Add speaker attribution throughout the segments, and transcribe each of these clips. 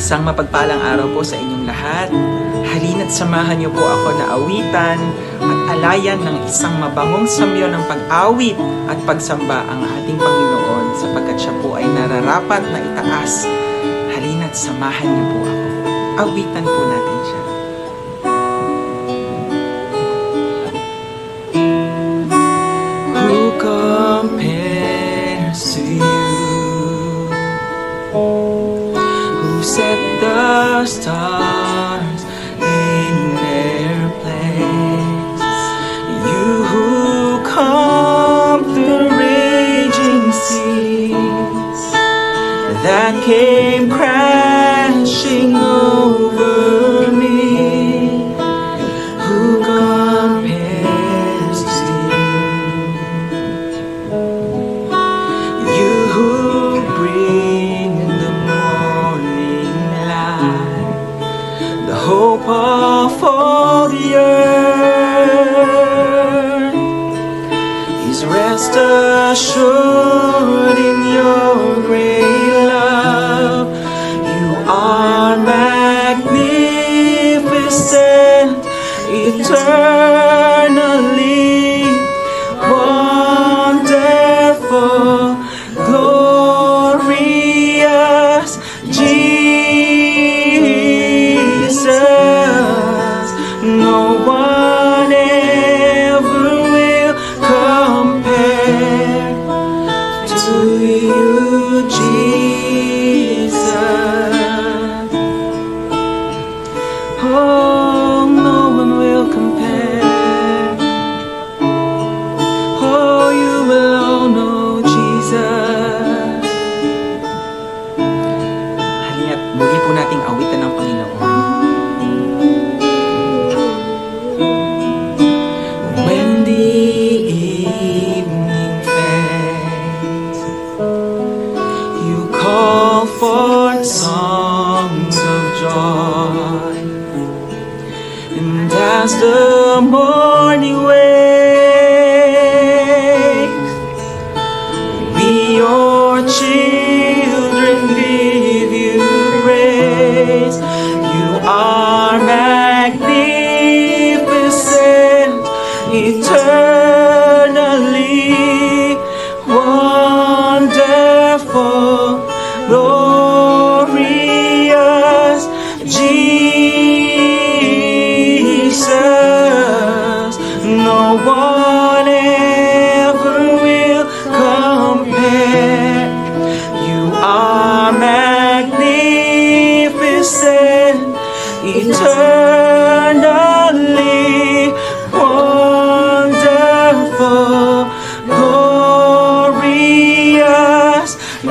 Speaker 1: Isang mapagpalang araw po sa inyong lahat. Halina't samahan niyo po ako na awitan at alayan ng isang mabangong samyo ng pag-awit at pagsamba ang ating Panginoon sapagkat siya po ay nararapat na itaas. Halina't samahan niyo po ako. Awitan po natin siya. Who compares to you? Who set the stars in their place? You who calm the raging seas that came crashing over me. Who compares to you? You who bring the morning light, the hope of all the earth is rest assured in your great love. You are magnificent, eternally wonderful, glorious Jesus. No one ever will compare to you, Jesus. Oh, no one will compare. Oh, you alone, oh Jesus. Halina't muli po nating awitan ng Panginoon. When the evening fades, you call forth songs of joy, and as the morning wakes, we your children give you praise. You are magnificent, eternally wonderful, glorious Jesus. No one ever will compare. You are magnificent, eternally wonderful, glorious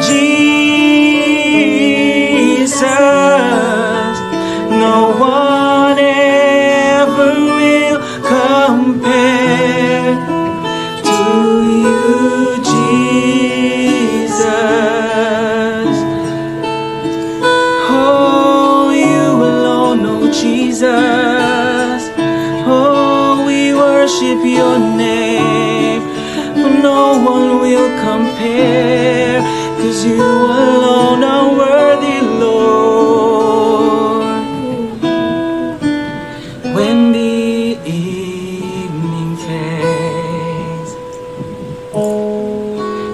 Speaker 1: Jesus. No one ever will compare to you, Jesus. Oh, you alone, oh Jesus. Oh, we worship your name, for no one will compare, 'cause you alone are worthy, Lord. When the evening fades,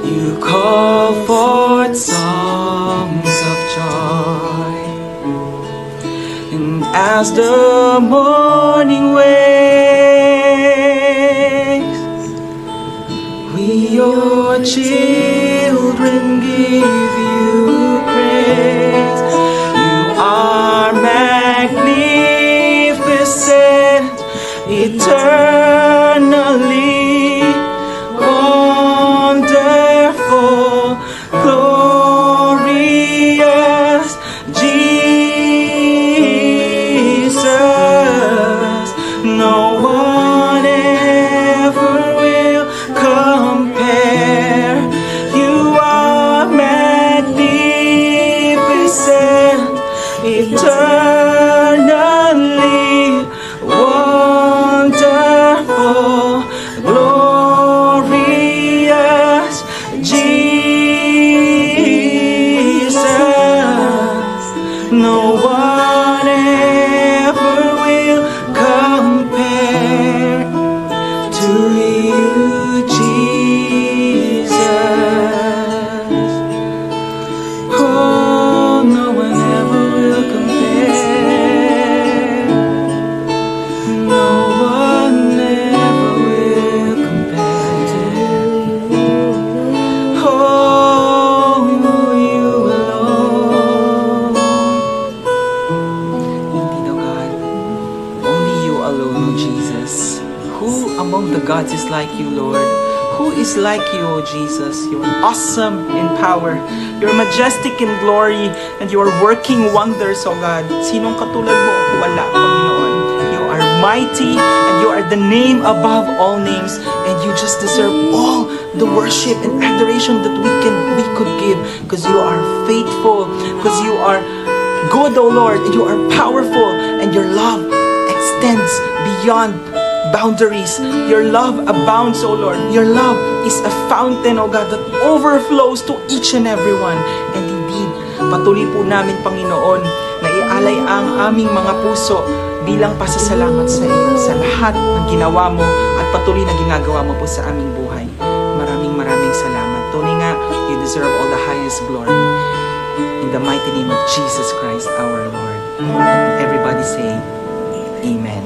Speaker 1: you call forth songs of joy, and as the morning wakes, we your children give you praise. You are magnificent, eternally wonderful, glorious Jesus. No one ever will compare. You are magnificent, eternally wonderful, glorious Jesus. No Who among the gods is like you, Lord? Who is like you, O Jesus? You are awesome in power. You are majestic in glory. And you are working wonders, O God. Sinong katulad mo? Wala, Panginoon. You are mighty and you are the name above all names. And you just deserve all the worship and adoration that we could give. Because you are faithful. Because you are good, O Lord. And you are powerful. And your love extends beyond boundaries. Your love abounds, O Lord. Your love is a fountain, O God, that overflows to each and every one. And indeed, patuloy po namin, Panginoon, na ialay ang aming mga puso bilang pasasalamat sa iyo sa lahat ng ginawa mo at patuloy na ginagawa mo po sa aming buhay. Maraming salamat. Tunay nga, you deserve all the highest glory. In the mighty name of Jesus Christ, our Lord. And everybody say, Amen.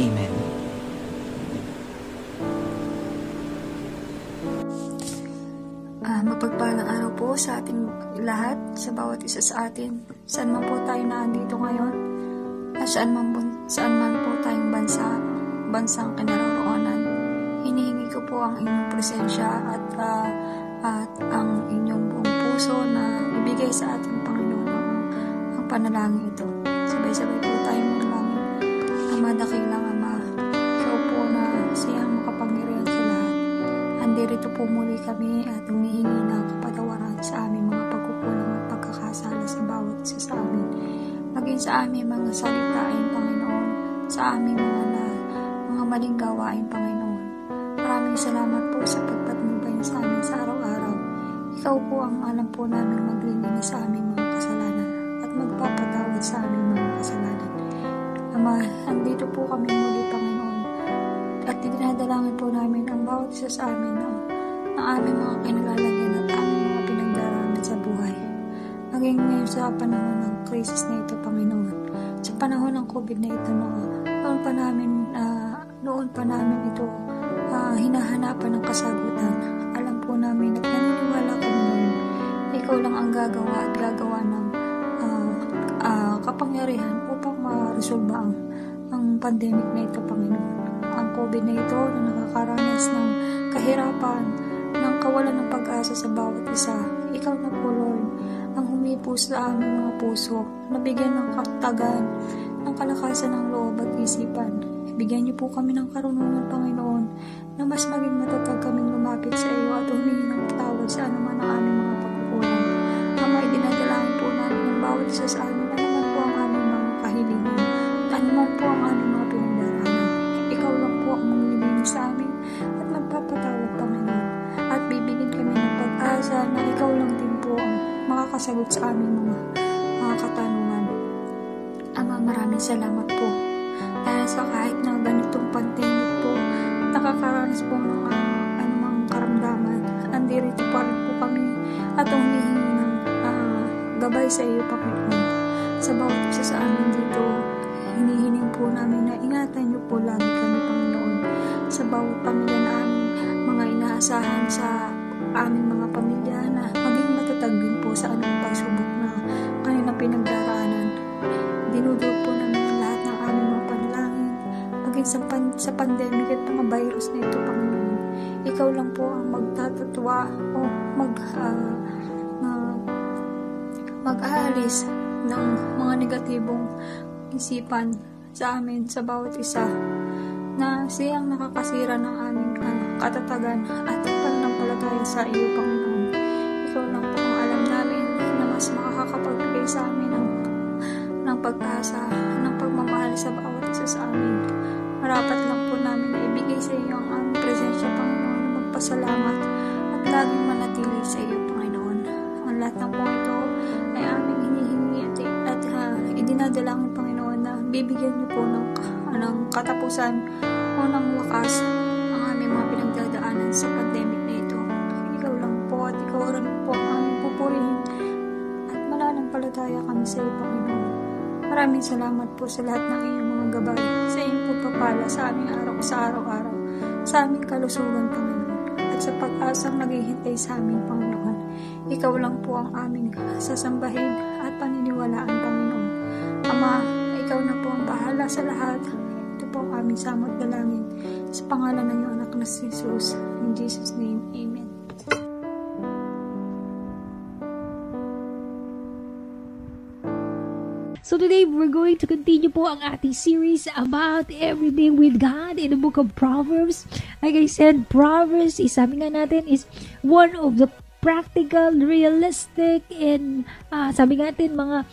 Speaker 1: Amen.
Speaker 2: Mapagpalang araw po sa ating lahat, sa bawat isa sa atin. Saan man po tayo naandito ngayon, at saan man po tayong bansang kinaroroonan. Hinihingi ko po ang inyong presensya at ang inyong buong puso na ibigay sa ating Panginoon ang panalangin ito. Sabay-sabay po tayong manalangin. Ama, dakilang Ama, ikaw po na siyang makapangyarihan sa lahat. Andirito po muli kami at humihingi ng kapatawaran sa aming mga pagkukulang at pagkakasala sa bawat isa sa amin. Maging sa aming mga salitain, Panginoon, sa aming mga maling gawain, Panginoon. Maraming salamat po sa pagpatnubayan sa amin sa araw-araw. Ikaw po ang alam po namin maglilinis sa aming mga kasalanan at magpapatawad sa aming mga kasalanan. Ama, andito po kami muli, Panginoon. At dinadalangin po namin ang bawat isa sa amin ng aming mga kinalalagyan at aming mga pinagdaraanan sa buhay. Maging ngayon sa panahon ng crisis na ito, Panginoon. Sa panahon ng COVID na ito, noon pa namin ito hinahanapan ng kasagutan. Alam po namin at naniniwala kami noon. Ikaw lang ang gagawa at gagawa ng kapangyarihan upang ma-resolve ang pandemic na ito, Panginoon. Ang COVID na ito na nakakaranas ng kahirapan, ng kawalan ng pag-asa sa bawat isa. Ikaw na po, Lord, ang humipo sa aming mga puso, nabigyan ng katagan, ng kalakasan ng loob at isipan. Bigyan niyo po kami ng karunungan, Panginoon, na mas maging matatag kaming lumapit sa iyo at humingi ng tawad sa anuman ang aming mga pagkukulang. Ama, idinadalangin po namin ng bawat isa sa amin, anuman po ang aming mga kahilingan, anuman po ang aming mga pinagdaraanan. Ikaw lang po ang maglilinis sa amin at magpapatawad, Panginoon. At bibigyan kami ng pag-asa na ikaw lang din po ang makakasagot sa aming mga katanungan. Ama, maraming salamat po. Dahil sa kahit na ganitong pandemic po, nakakaranas po ng anumang karamdaman, andirito pa rin po kami at humihingi ng gabay sa iyo, Panginoon. Sa bawat isa sa amin dito, hinihiling po namin na ingatan niyo po lagi kami, Panginoon. Sa bawat pamilya na aming mga inaasahan sa aming mga pamilya na maging matatag din po sa anumang pagsubok na kanilang pinagdaraanan. Dinudog po namin ang lahat ng aming mga panalangin maging sa pandemic at mga virus na ito, Panginoon. Ikaw lang po ang magtatatwa o mag-aalis ng mga negatibong isipan sa amin, sa bawat isa, na siyang nakakasira ng aming katatagan at pananampalataya sa iyo, Panginoon. Ikaw lang po ang alam namin na mas makakapagbigay sa amin ng pag-asa, ng pagmamahal sa bawat isa sa amin. Marapat lang po namin na ibigay sa iyo ang aming presensya, Panginoon, na magpasalamat at laging manatili sa iyo, Panginoon. Ang lahat ng po ito ay aming hinihingi at idinadalangin, Panginoon, na bibigyan niyo po ng katapusan o ng wakas ang aming mga pinagdadaanan sa pandemic na ito. Ikaw lang po at ikaw rin po ang aming pupurihin at mananampalataya kami sa iyo, Panginoon. Maraming salamat po sa lahat ng iyong mga gabay, sa iyong pagpapala sa aming araw-araw, sa aming kalusugan, Panginoon, at sa pag-asang naghihintay sa amin, Panginoon. Ikaw lang po ang aming sasambahin at paniniwalaan, Panginoon. Ama, ikaw na po ang bahala sa lahat. Ito po ang aming samot dalangin. Sa pangalan ng iyong anak na si Jesus. In Jesus' name, Amen.
Speaker 3: So today, we're going to continue po ang ating series about everything with God in the book of Proverbs. Like I said, Proverbs is, sabi nga natin, is one of the practical, realistic, and sabi nga natin, mga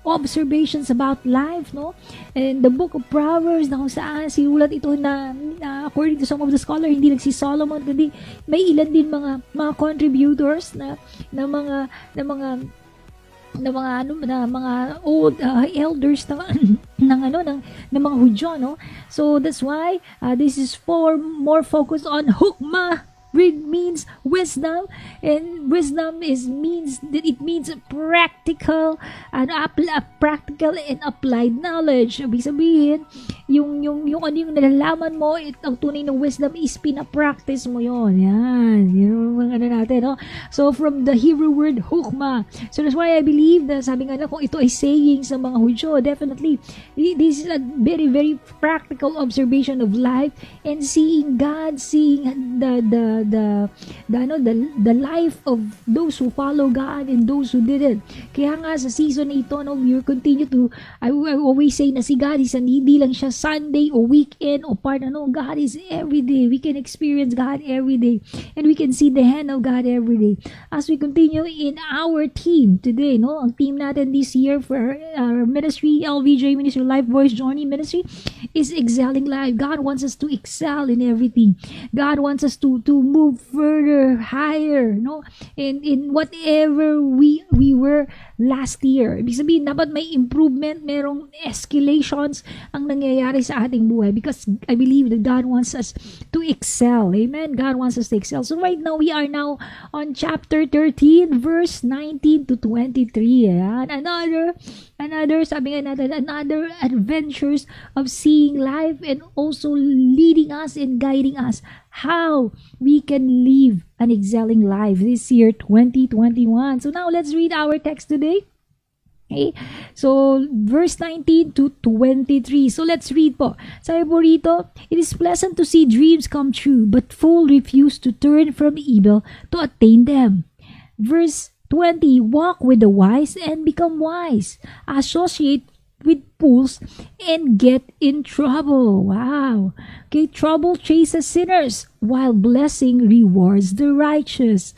Speaker 3: observations about life, no? And the book of Proverbs, na kung saan sinulat ito na according to some of the scholar, hindi lang si Solomon, kundi may ilan din mga contributors na mga old elders ng mga Hudyo, no? So that's why this is more focused on hukmah. Means wisdom, and wisdom means practical and practical and applied knowledge. Ibig sabihin, yung ano yung nalalaman mo, ang tunay ng wisdom is pina-practice mo yon. Yan, yung ano natin, no? So from the Hebrew word hukmah. So that's why I believe that, sabi nga na, kung ito ay saying sa mga Hudyo, definitely this is a very, very practical observation of life and seeing God, seeing the life of those who follow God and those who didn't. Kaya nga sa season na ito, no, we continue to, I always say na si God is hindi lang siya Sunday o weekend o part, God is every day. We can experience God every day and we can see the hand of God every day. As we continue in our team today, no, ang team natin this year for our ministry, LVJ Ministry, Life Voice Journey Ministry, is excelling life. God wants us to excel in everything. God wants us to move further, higher, no? In whatever we were last year. Ibig sabihin, dapat may improvement, merong escalations ang nangyayari sa ating buhay because I believe that God wants us to excel. Amen? God wants us to excel. So right now, we are now on chapter 13, verse 19 to 23. Ayan. Another, sabi nga natin, another adventures of seeing life and also leading us and guiding us how we can live an excelling life this year 2021. So now let's read our text today. Okay? So verse 19 to 23. So let's read po. Sabi po rito, it is pleasant to see dreams come true, but fools refuse to turn from evil to attain them. Verse 20, walk with the wise and become wise. Associate with fools and get in trouble. Wow. Okay, trouble chases sinners while blessing rewards the righteous.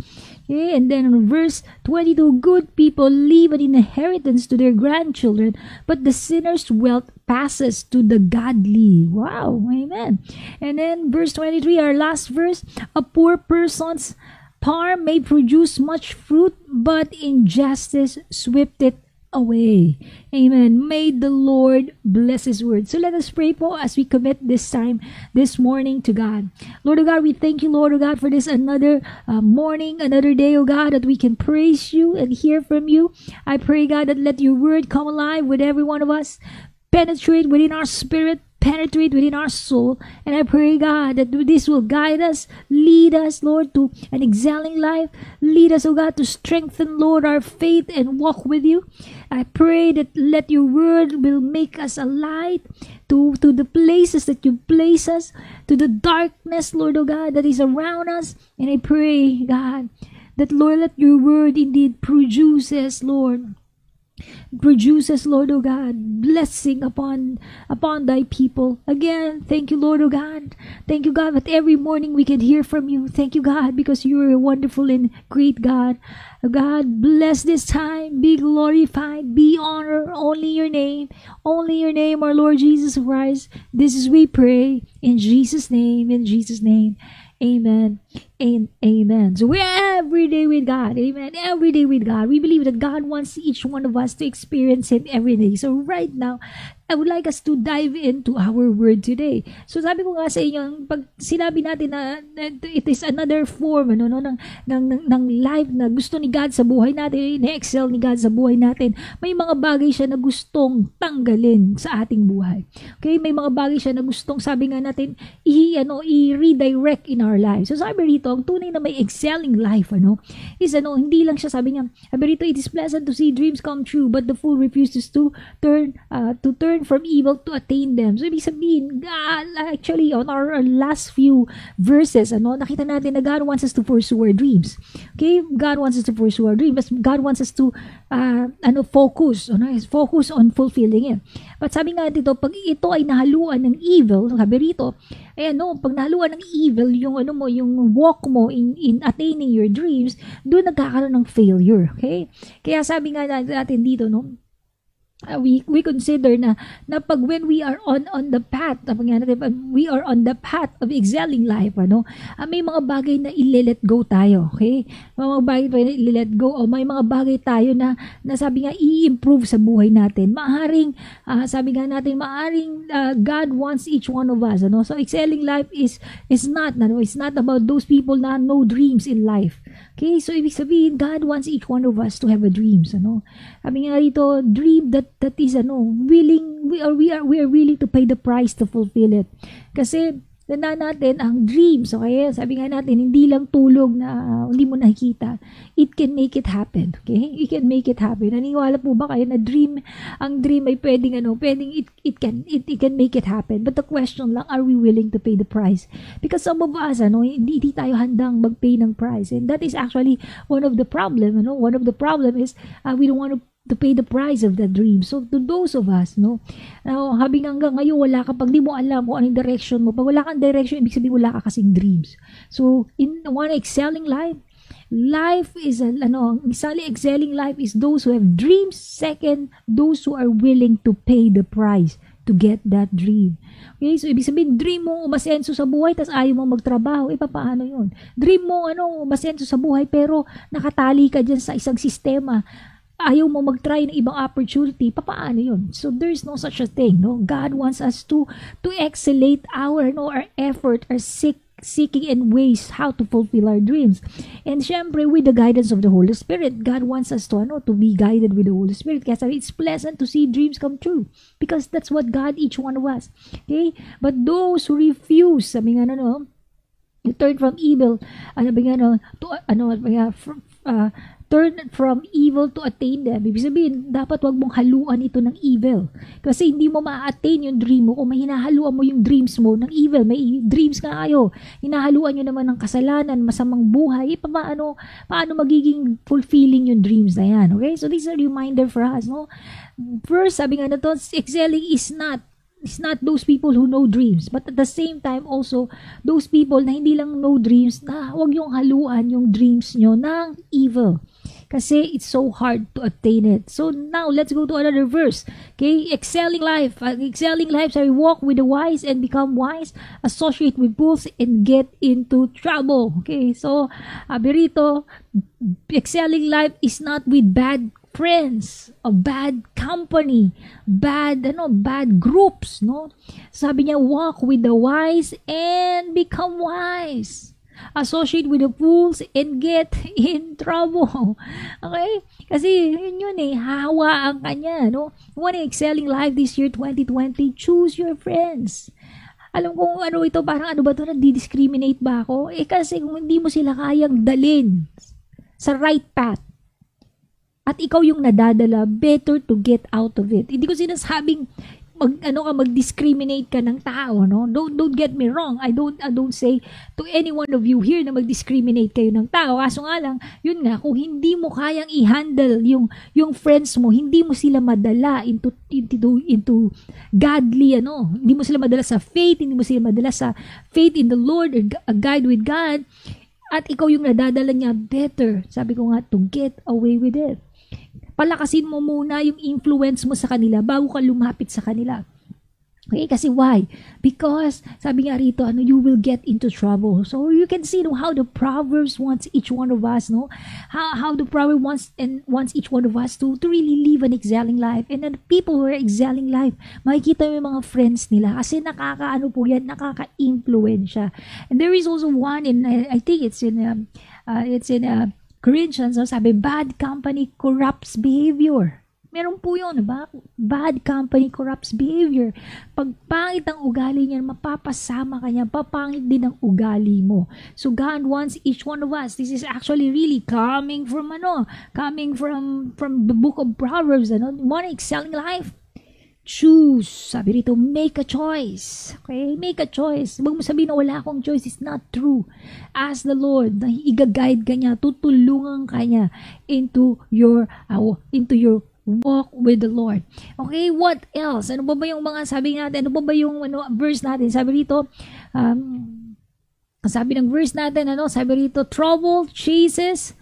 Speaker 3: Okay, and then in verse 22, good people leave an inheritance to their grandchildren, but the sinner's wealth passes to the godly. Wow. Amen. And then verse 23, our last verse, a poor person's farm may produce much fruit, but injustice swept it away. Amen. May the Lord bless His word. So let us pray po as we commit this time, this morning to God. Lord, O God, we thank you, Lord, O God, for this another morning, another day, O God, that we can praise you and hear from you. I pray, God, that let your word come alive with every one of us, penetrate within our spirit, penetrate within our soul. And I pray, God, that this will guide us, lead us, Lord, to an excelling life. Lead us, oh God, to strengthen, Lord, our faith and walk with you. I pray that let your word will make us a light to the places that you place us, to the darkness, Lord, oh God, that is around us. And I pray, God, that, Lord, let your word indeed produces, Lord, oh God, blessing upon thy people. Again, thank you, Lord, oh God. Thank you, God, that every morning we can hear from you. Thank you, God, because you are a wonderful and great God. God, bless this time. Be glorified. Be honored. Only your name, our Lord Jesus Christ. This is we pray in Jesus' name, Amen and amen. So we're every day with God. Amen. Every day with God. We believe that God wants each one of us to experience Him every day. So right now, I would like us to dive into our word today. So sabi ko nga sa inyo, pag sinabi natin na it is another form ng life na gusto ni God sa buhay natin, na-excel ni God sa buhay natin, may mga bagay siya na gustong tanggalin sa ating buhay. Okay? May mga bagay siya na gustong, sabi nga natin, i-redirect in our lives. So sabi rito, ang tunay na may excelling life, is hindi lang siya, sabi rito, it is pleasant to see dreams come true, but the fool refuses to turn turn from evil to attain them. So, ibig sabihin, actually, on our last few verses, nakita natin na God wants us to pursue our dreams. Okay? God wants us to pursue our dreams. God wants us to, focus on fulfilling it. But sabi nga dito, pag ito ay nahaluan ng evil, sabi rito, pag nahaluan ng evil, yung walk mo in attaining your dreams, doon nagkakaroon ng failure. Okay? Kaya sabi nga natin dito, we consider na pag when we are on the path, we are on the path of excelling life, may mga bagay na i-let go tayo, okay? May mga bagay na i-let go, o may mga bagay tayo na sabi nga i-improve sa buhay natin. Sabi nga natin, God wants each one of us, So excelling life is not, it's not about those people na no dreams in life. Okay, so ibig sabihin, God wants each one of us to have a dreams, Sabi nga rito, dream that is willing, we are willing to pay the price to fulfill it. Kasi tandaan natin ang dreams, okay? Sabi nga natin, hindi lang tulog na hindi mo nakikita. It can make it happen, okay? It can make it happen. Naniniwala po ba kayo na ang dream ay pwedeng it can make it happen. But the question lang, are we willing to pay the price? Because some of us, hindi tayo handang mag-pay ng price. And that is actually one of the problem, One of the problem is we don't want to pay the price of that dream. So, to those of us, habing hanggang ngayon wala ka, pag di mo alam kung anong direction mo, pag wala kang direction, ibig sabihin wala ka kasing dreams. So, in one excelling life is, excelling life is those who have dreams. Second, those who are willing to pay the price to get that dream. Okay, so ibig sabihin, dream mo umasenso sa buhay, tas ayaw mo magtrabaho, paano yun? Dream mo, umasenso sa buhay, pero nakatali ka dyan sa isang sistema, ayaw mo mag-try ng ibang opportunity, paano yun? So there's no such a thing, God wants us to excellate our effort, our seeking in ways how to fulfill our dreams. And syempre, with the guidance of the Holy Spirit, God wants us to be guided with the Holy Spirit. Kaya sabi, it's pleasant to see dreams come true because that's what God each one of us. Okay? But those who refuse, sabi nga you turn from evil, turn from evil to attain them. Ibig sabihin, dapat wag mong haluan ito ng evil. Kasi hindi mo ma-attain yung dream mo kung may hinahaluan mo yung dreams mo ng evil. May dreams ka kayo. Hinahaluan nyo naman ng kasalanan, masamang buhay. Paano magiging fulfilling yung dreams na yan? Okay? So this is a reminder for us. First, sabi nga excelling is not those people who know dreams, but at the same time also those people na hindi lang know dreams, na huwag yung haluan yung dreams nyo ng evil. Kasi it's so hard to attain it. So now, let's go to another verse. Okay? Excelling life. Excelling life, sorry, walk with the wise and become wise, associate with fools and get into trouble. Okay? So, berito, excelling life is not with bad friends, a bad company, bad groups, Sabi niya, walk with the wise and become wise. Associate with the fools and get in trouble. Okay? Kasi yun hahawaan ka niya, You want excelling life this year, 2020, choose your friends. Alam ko ito, parang ba ito, nadi-discriminate ba ako? Kasi kung hindi mo sila kayang dalin sa right path, at ikaw yung nadadala, better to get out of it. Hindi ko sinasabing mag-discriminate ka ng tao, Don't get me wrong. I don't say to any one of you here na mag-discriminate kayo ng tao. Kaso nga lang, yun nga, kung hindi mo kayang i-handle yung friends mo, hindi mo sila madala into godly, hindi mo sila madala sa faith, hindi mo sila madala sa faith in the Lord or a guide with God, at ikaw yung nadadala niya, better, sabi ko nga, to get away with it. Palakasin mo muna yung influence mo sa kanila bago ka lumapit sa kanila. Okay? Kasi why? Because, sabi nga rito, you will get into trouble. So, you can see how the Proverbs wants each one of us, How the Proverbs wants each one of us to really live an excelling life. And then, the people who are excelling life, makikita mo yung mga friends nila. Kasi nakaka-influensya. And there is also one I think it's in Corinthians, sabi, bad company corrupts behavior. Meron po yun, ba? Bad company corrupts behavior. Pag pangit ang ugali niya, mapapasama ka niya, papangit din ang ugali mo. So God wants each one of us. This is actually really coming from the book of Proverbs. Want excelling life? choose. Sabi rito, make a choice. Okay? Make a choice. Huwag mo sabihin na wala akong choice. It's not true. Ask the Lord na i-guide ka niya, tutulungan ka niya into your walk with the Lord. Okay, what else? Ano ba yung mga sabi natin? Ano ba yung verse natin? Sabi rito, sabi ng verse natin, sabi rito, trouble chases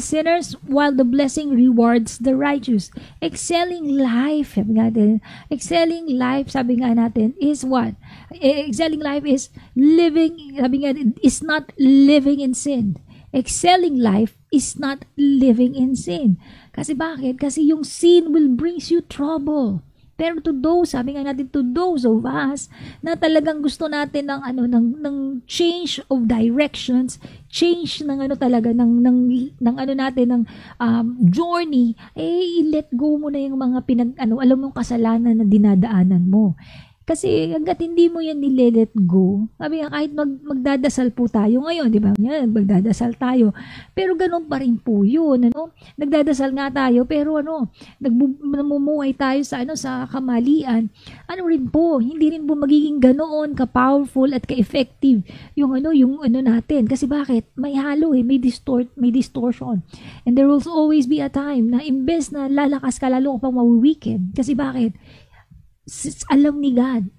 Speaker 3: sinners while the blessing rewards the righteous. Excelling life, sabi nga natin, is what? Excelling life is living, is not living in sin. Excelling life is not living in sin. Kasi bakit? Kasi yung sin will brings you trouble. Pero to those, sabi nga natin, to those of us na talagang gusto natin ng change of directions, change ng journey, let go mo na yung mga alam mo yung kasalanan na dinadaanan mo. Kasi hanggat hindi mo yan nile-let go, sabi nga kahit magdadasal po tayo ngayon, di ba? Yan, magdadasal tayo. Pero ganun pa rin po yun, Nagdadasal nga tayo, pero namumuhay tayo sa kamalian. Rin po, hindi rin po magiging ganoon ka-powerful at ka-effective yung natin. Kasi bakit? May halo may distortion. And there will always be a time na imbes na lalakas ka, lalo ka pang mawiweekend. Kasi bakit? Alam ni God.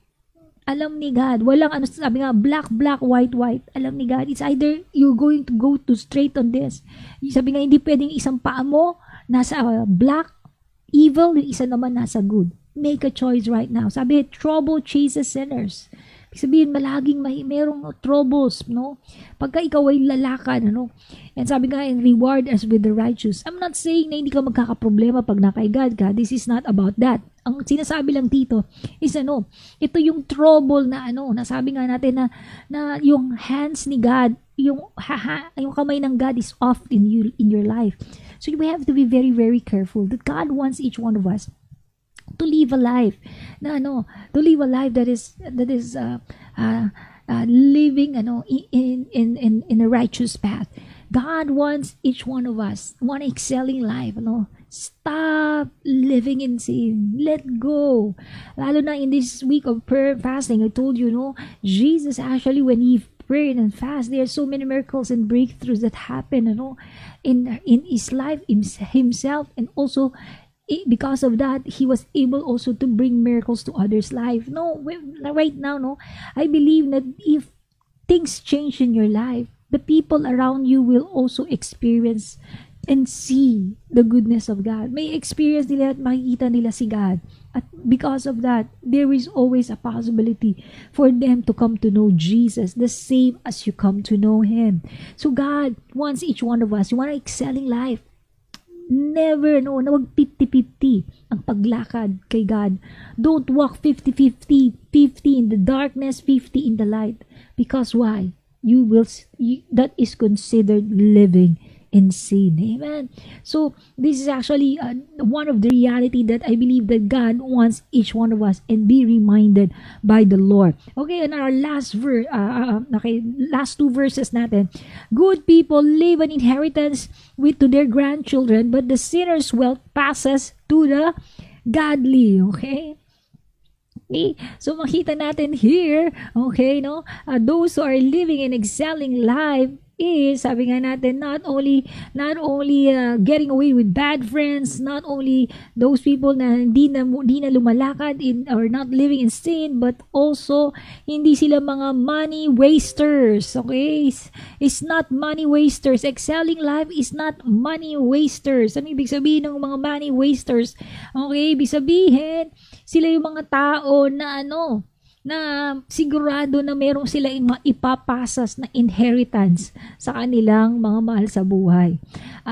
Speaker 3: Walang sabi nga, black, white. Alam ni God. It's either you're going to go to straight on this. Sabi nga, hindi pwedeng isang paa mo nasa black, evil, yung isa naman nasa good. Make a choice right now. Sabi, trouble chases sinners. Sabihin, malaging merong troubles, Pagka ikaw ay lalakad, And sabi nga, and reward us with the righteous. I'm not saying na hindi ka magkakaproblema pag nakay God ka. This is not about that. Ang sinasabi lang dito is ito yung trouble na nasabi nga natin na yung hands ni God, yung kamay ng God is off in your life. So we have to be very, very careful that God wants each one of us to live a life that is living in a righteous path. God wants each one of us one excelling life. Stop living in sin. Let go. Lalo na in this week of prayer and fasting, I told you, Jesus actually, when he prayed and fast, there are so many miracles and breakthroughs that happen, in his life, himself, and also because of that, he was able also to bring miracles to others' life. Right now, I believe that if things change in your life, the people around you will also experience and see the goodness of God. May experience nila at makikita nila si God. At because of that, there is always a possibility for them to come to know Jesus the same as you come to know Him. So God wants each one of us, you want to excel in life. Never, na wag 50-50 ang paglakad kay God. Don't walk 50-50, 50 in the darkness, 50 in the light. Because why? That is considered living in sin. Amen. So this is actually one of the reality that I believe that God wants each one of us and be reminded by the Lord. Okay, and our last last two verses natin. Good people leave an inheritance to their grandchildren, but the sinner's wealth passes to the godly. Okay? Okay, so makita natin here, those who are living and excelling life is, sabi nga natin, not only getting away with bad friends, not only those people na hindi na lumalakad or not living in sin, but also hindi sila mga money wasters. Okay, it's not money wasters. Excelling life is not money wasters. Ano ibig sabihin ng mga money wasters? Okay, ibig sabihin sila yung mga tao na na sigurado na merong sila ipapasas na inheritance sa kanilang mga mahal sa buhay.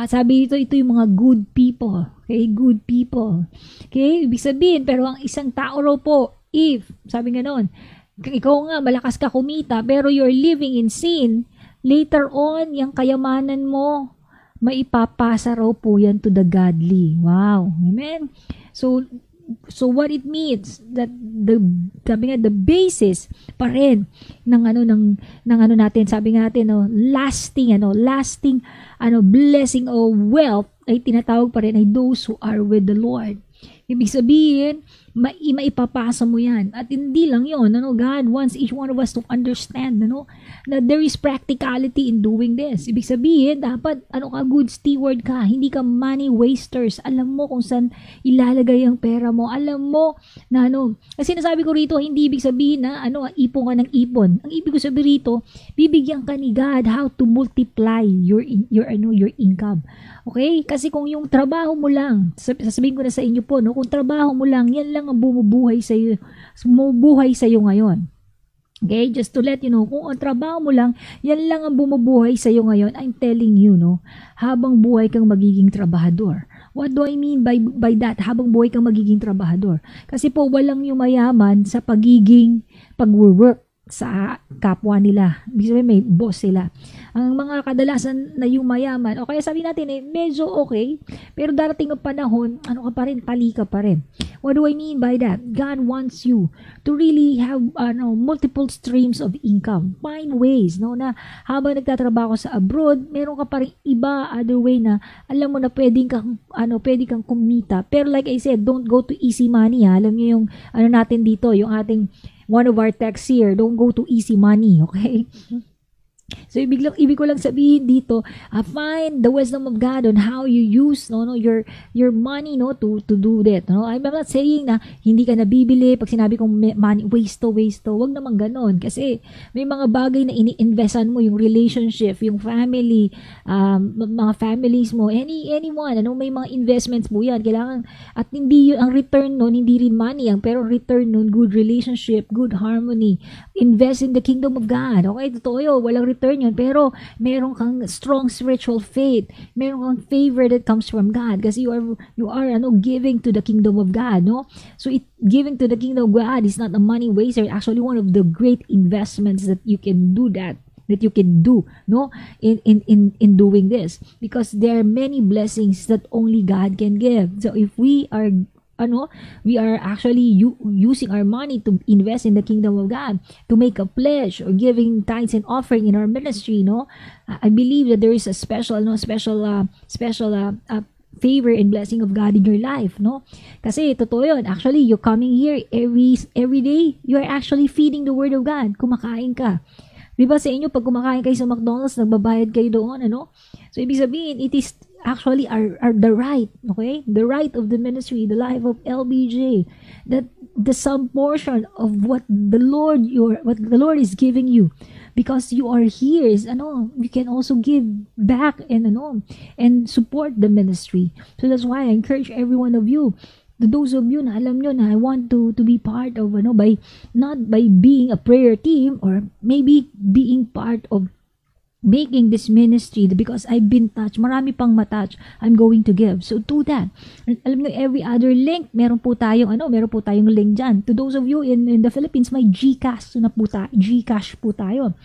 Speaker 3: Sabi ito yung mga good people. Okay, good people. Okay, ibig sabihin, pero ang isang tao raw po, if, sabi nga noon, ikaw nga, malakas ka kumita, pero you're living in sin, later on, yung kayamanan mo, maipapasa raw po yan to the godly. Wow. Amen? So what it means that the basis pa rin ng natin, sabi nga natin, lasting blessing of wealth ay tinatawag pa rin ay those who are with the Lord. Ibig sabihin, maipapasa mo yan. At hindi lang yun, God wants each one of us to understand, na there is practicality in doing this. Ibig sabihin, dapat, good steward ka. Hindi ka money wasters. Alam mo kung saan ilalagay ang pera mo. Alam mo na Kasi nasabi ko rito, hindi ibig sabihin na, ipon ka ng ipon. Ang ibig ko sabihin rito, bibigyan ka ni God how to multiply your income. Okay? Kasi kung yung trabaho mo lang, sasabihin ko na sa inyo po, kung trabaho mo lang, yan lang ang bumubuhay sa iyo ngayon. Okay? Just to let you know, kung ang trabaho mo lang, yan lang ang bumubuhay sa iyo ngayon, I'm telling you, habang buhay kang magiging trabahador. What do I mean by that? Habang buhay kang magiging trabahador. Kasi po, walang yumayaman sa pag-work sa kapwa nila. Ibig sabihin, may boss sila. Ang mga kadalasan na yumayaman, o kaya sabi natin, medyo okay, pero darating ang panahon, ka pa rin, tali ka pa rin. What do I mean by that? God wants you to really have multiple streams of income. Find ways, na habang nagtatrabaho sa abroad, meron ka pa rin other way na alam mo na pwede kang kumita. Pero like I said, don't go to easy money. Alam niyo yung natin dito, yung ating one of our texts here, don't go to easy money, okay? So, ibig ko lang sabihin dito, find the wisdom of God on how you use your money to do that. I'm not saying na hindi ka nabibili pag sinabi kong money, waste to. Wag naman ganon. Kasi may mga bagay na ini-investan mo, yung relationship, yung family, mga families mo, anyone, may mga investments mo yan. Kailangan, at hindi yun, ang return nun, hindi rin money pero return nun, good relationship, good harmony. Invest in the kingdom of God. Okay, totoo yun, walang return yun, pero meron kang strong spiritual faith, meron kang favor that comes from God kasi you are giving to the kingdom of God, so giving to the kingdom of God is not a money waster. Actually, one of the great investments that you can do in doing this, because there are many blessings that only God can give. So if we are actually using our money to invest in the kingdom of God, to make a pledge or giving tithes and offering in our ministry, I believe that there is a special favor and blessing of God in your life, Kasi totoo yun. Actually, you're coming here every day, you are actually feeding the word of God. Kumakain ka. Diba sa inyo, pag kumakain kayo sa McDonald's, nagbabayad kayo doon, So, ibig sabihin, it is actually the right, okay? The right of the ministry, the life of LBJ, that the some portion of what the Lord is giving you, because you are here, is you can also give back and support the ministry. So that's why I encourage every one of you, to those of you na alam nyo na I want to be part of not by being a prayer team, or maybe being part of making this ministry, because I've been touched, marami pang matouch, I'm going to give. So do that. Alam nyo, every other link, meron po tayong link dyan. To those of you in the Philippines, may GCash GCash po tayo.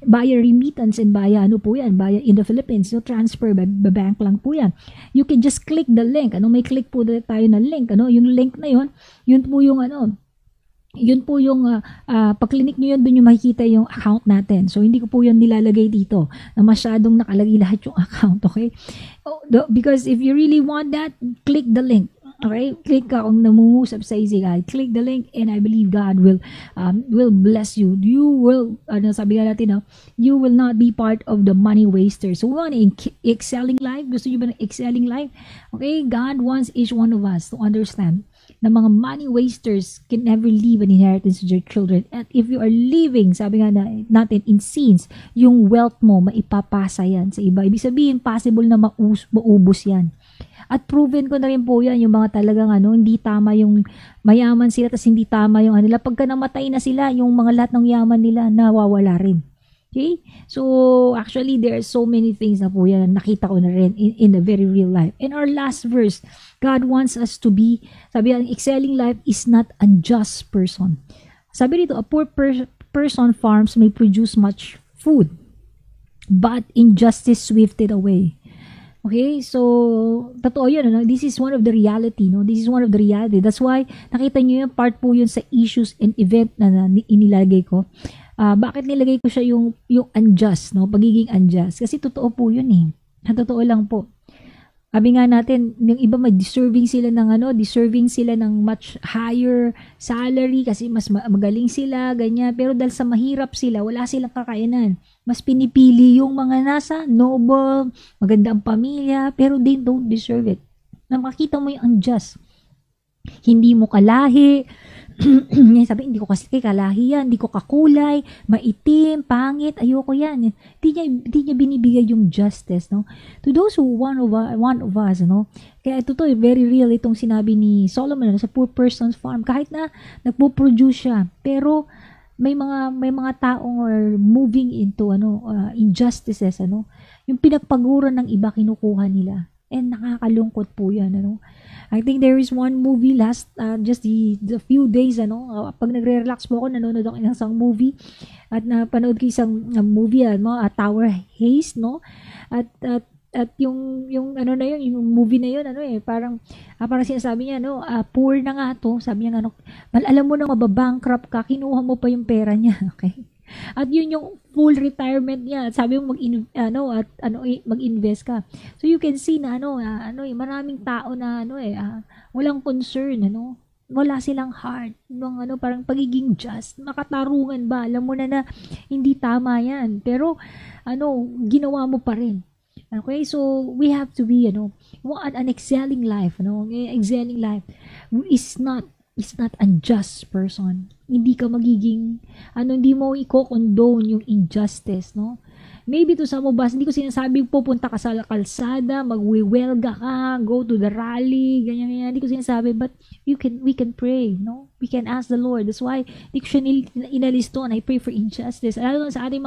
Speaker 3: Via remittance and via via in the Philippines, transfer by bank lang po yan. You can just click the link. May click po tayo na link. Yung link na yun po yung pag-click nyo yun, dun yung makikita yung account natin. So, hindi ko po yun nilalagay dito na masyadong nakalagay lahat yung account, okay? Because if you really want that, click the link. Okay? Click ka kung namungusap sa Easy Guide. Click the link and I believe God will bless you. You will, sabi nga natin, you will not be part of the money wasters. So, we want excelling life. Gusto nyo ba ng excelling life? Okay? God wants each one of us to understand na mga money wasters can never leave an inheritance to their children. And if you are living, sabi nga natin, in sins, yung wealth mo, maipapasa yan sa iba. Ibig sabihin, possible na maubos yan. At proven ko na rin po yan, yung mga talagang hindi tama yung mayaman sila, tas hindi tama yung nila. Pagka namatay na sila, yung mga lahat ng yaman nila, nawawala rin. Okay? So, actually, there are so many things na po yan. Nakita ko na rin in the very real life. And our last verse, God wants us to be, sabi ang excelling life is not unjust person. Sabi dito, a poor person farms may produce much food, but injustice swifted away. Okay, so, totoo yun, This is one of the reality, This is one of the reality. That's why, nakita nyo yung part po yun sa issues and event na inilagay ko. Bakit nilagay ko siya yung unjust, Pagiging unjust. Kasi totoo po yun, Totoo lang po. Sabi nga natin, yung iba deserving sila ng much higher salary kasi mas magaling sila, ganyan. Pero dahil sa mahirap sila, wala silang kakayanan. Mas pinipili yung mga nasa noble, maganda ang pamilya, pero they don't deserve it. Na makita mo yung unjust. Hindi mo kalahi. Sabi, hindi ko kasi kalahi yan, hindi ko kakulay, maitim, pangit, ayoko yan. Hindi niya binibigay yung justice, no? To those who one of us, no? Kaya ito very real itong sinabi ni Solomon sa Poor Person's Farm. Kahit na nagpo-produce siya, pero may mga taong are moving into injustices, yung pinagpaguran ng iba kinukuha nila. And nakakalungkot po yan, I think there is one movie just the few days, pag nagre-relax po ako, nanonood ako ng isang movie, at napanood ko isang movie, Tower Haze, no? At yung movie na yun, parang sinasabi niya, poor na nga to, sabi niya, alam mo na mababankrupt ka, kinuha mo pa yung pera niya, okay? At yun yung full retirement niya. Sabi mo mag-invest ka. So you can see na maraming tao na walang concern, wala silang heart, parang pagiging just, makatarungan ba? Alam mo na hindi tama 'yan. Pero ginawa mo pa rin. Okay? So we have to be an excelling life, excelling life is not unjust person. Hindi ka magiging, hindi mo i-condone yung injustice, no? Maybe to some of us, hindi ko sinasabing pupunta ka sa kalsada, magwiwelga ka, go to the rally, ganyan. Hindi ko sinasabi, but we can pray, no? We can ask the Lord. That's why, hindi ko siya inalisto, and I pray for injustice. Alam mo, sa ating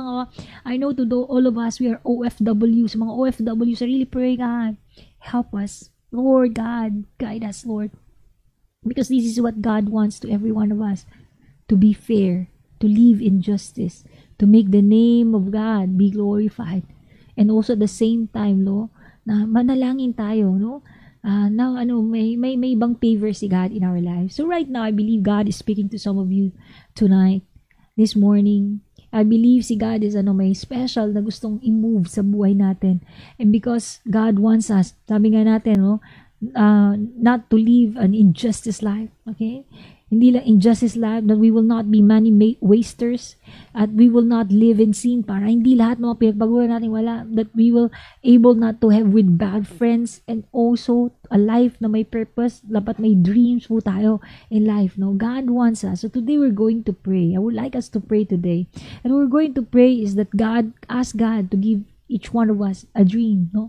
Speaker 3: I know all of us, we are OFWs, mga OFWs, really pray, God, help us. Lord God, guide us, Lord. Because this is what God wants to every one of us. To be fair, to live in justice, to make the name of God be glorified. And also at the same time, na manalangin tayo, may ibang favor si God in our lives. So right now, I believe God is speaking to some of you tonight, this morning. I believe si God is may special na gustong i-move sa buhay natin. And because God wants us, sabi nga natin, not to live an injustice life, okay? Hindi lang injustice life, that we will not be money wasters, at we will not live in sin, para hindi lahat mga pinagpaguran natin wala, that we will able not to have with bad friends, and also a life na may purpose. Dapat may dreams po tayo in life, no? God wants us. So today we're going to pray. I would like us to pray today. And we're going to pray is that ask God to give each one of us a dream, no?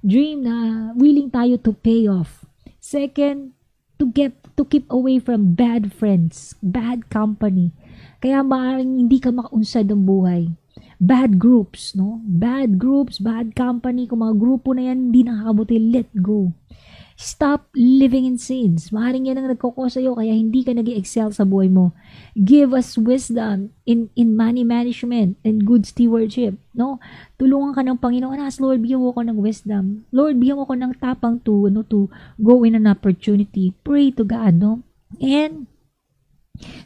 Speaker 3: Dream na willing tayo to pay off. Second, to keep away from bad friends, bad company. Kaya maaaring hindi ka makaunsad ng buhay. Bad groups, no? Bad groups, bad company. Kung mga grupo na yan, hindi nakakabuti, let go. Stop living in sins. Maaaring yan ang nagkukos sa'yo, kaya hindi ka nag-excel sa buhay mo. Give us wisdom in money management and good stewardship, no? Tulungan ka ng Panginoon. Ask, Lord, bigyan mo ko ng wisdom. Lord, bigyan mo ko ng tapang to go in an opportunity. Pray to God, no? And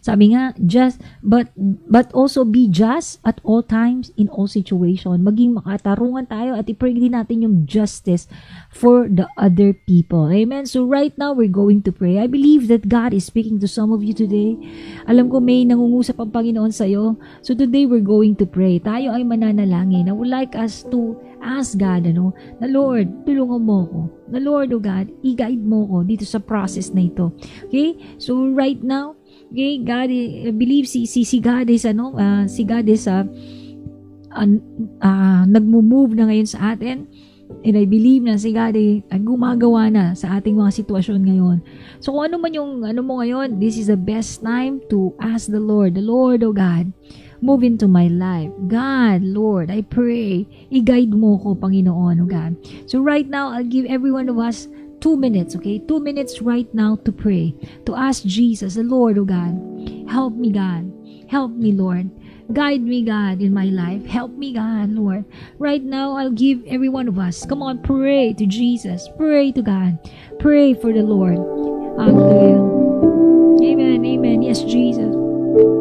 Speaker 3: sabi nga, but also be just at all times in all situation. Maging makatarungan tayo at i-pray din natin yung justice for the other people. Amen? So right now, we're going to pray. I believe that God is speaking to some of you today. Alam ko may nangungusap ang Panginoon sa'yo. So today, we're going to pray. Tayo ay mananalangin. I would like us to ask God, na Lord, tulungan mo ko. Na Lord, oh God, i-guide mo ko dito sa process na ito. Okay? So right now, okay, God, I believe si God is nagmo-move na ngayon sa atin. And I believe na si God ay gumagawa na sa ating mga sitwasyon ngayon. So kung ano man yung mo ngayon, this is the best time to ask the Lord, oh God, move into my life. God, Lord, I pray, i-guide mo ko, Panginoon, oh God. So right now, I'll give every one of us 2 minutes, okay? 2 minutes right now to pray, to ask Jesus, the Lord, oh God, help me, God. Help me, Lord. Guide me, God, in my life. Help me, God, Lord. Right now, I'll give every one of us. Come on, pray to Jesus. Pray to God. Pray for the Lord. Hallelujah. Amen, amen. Yes, Jesus.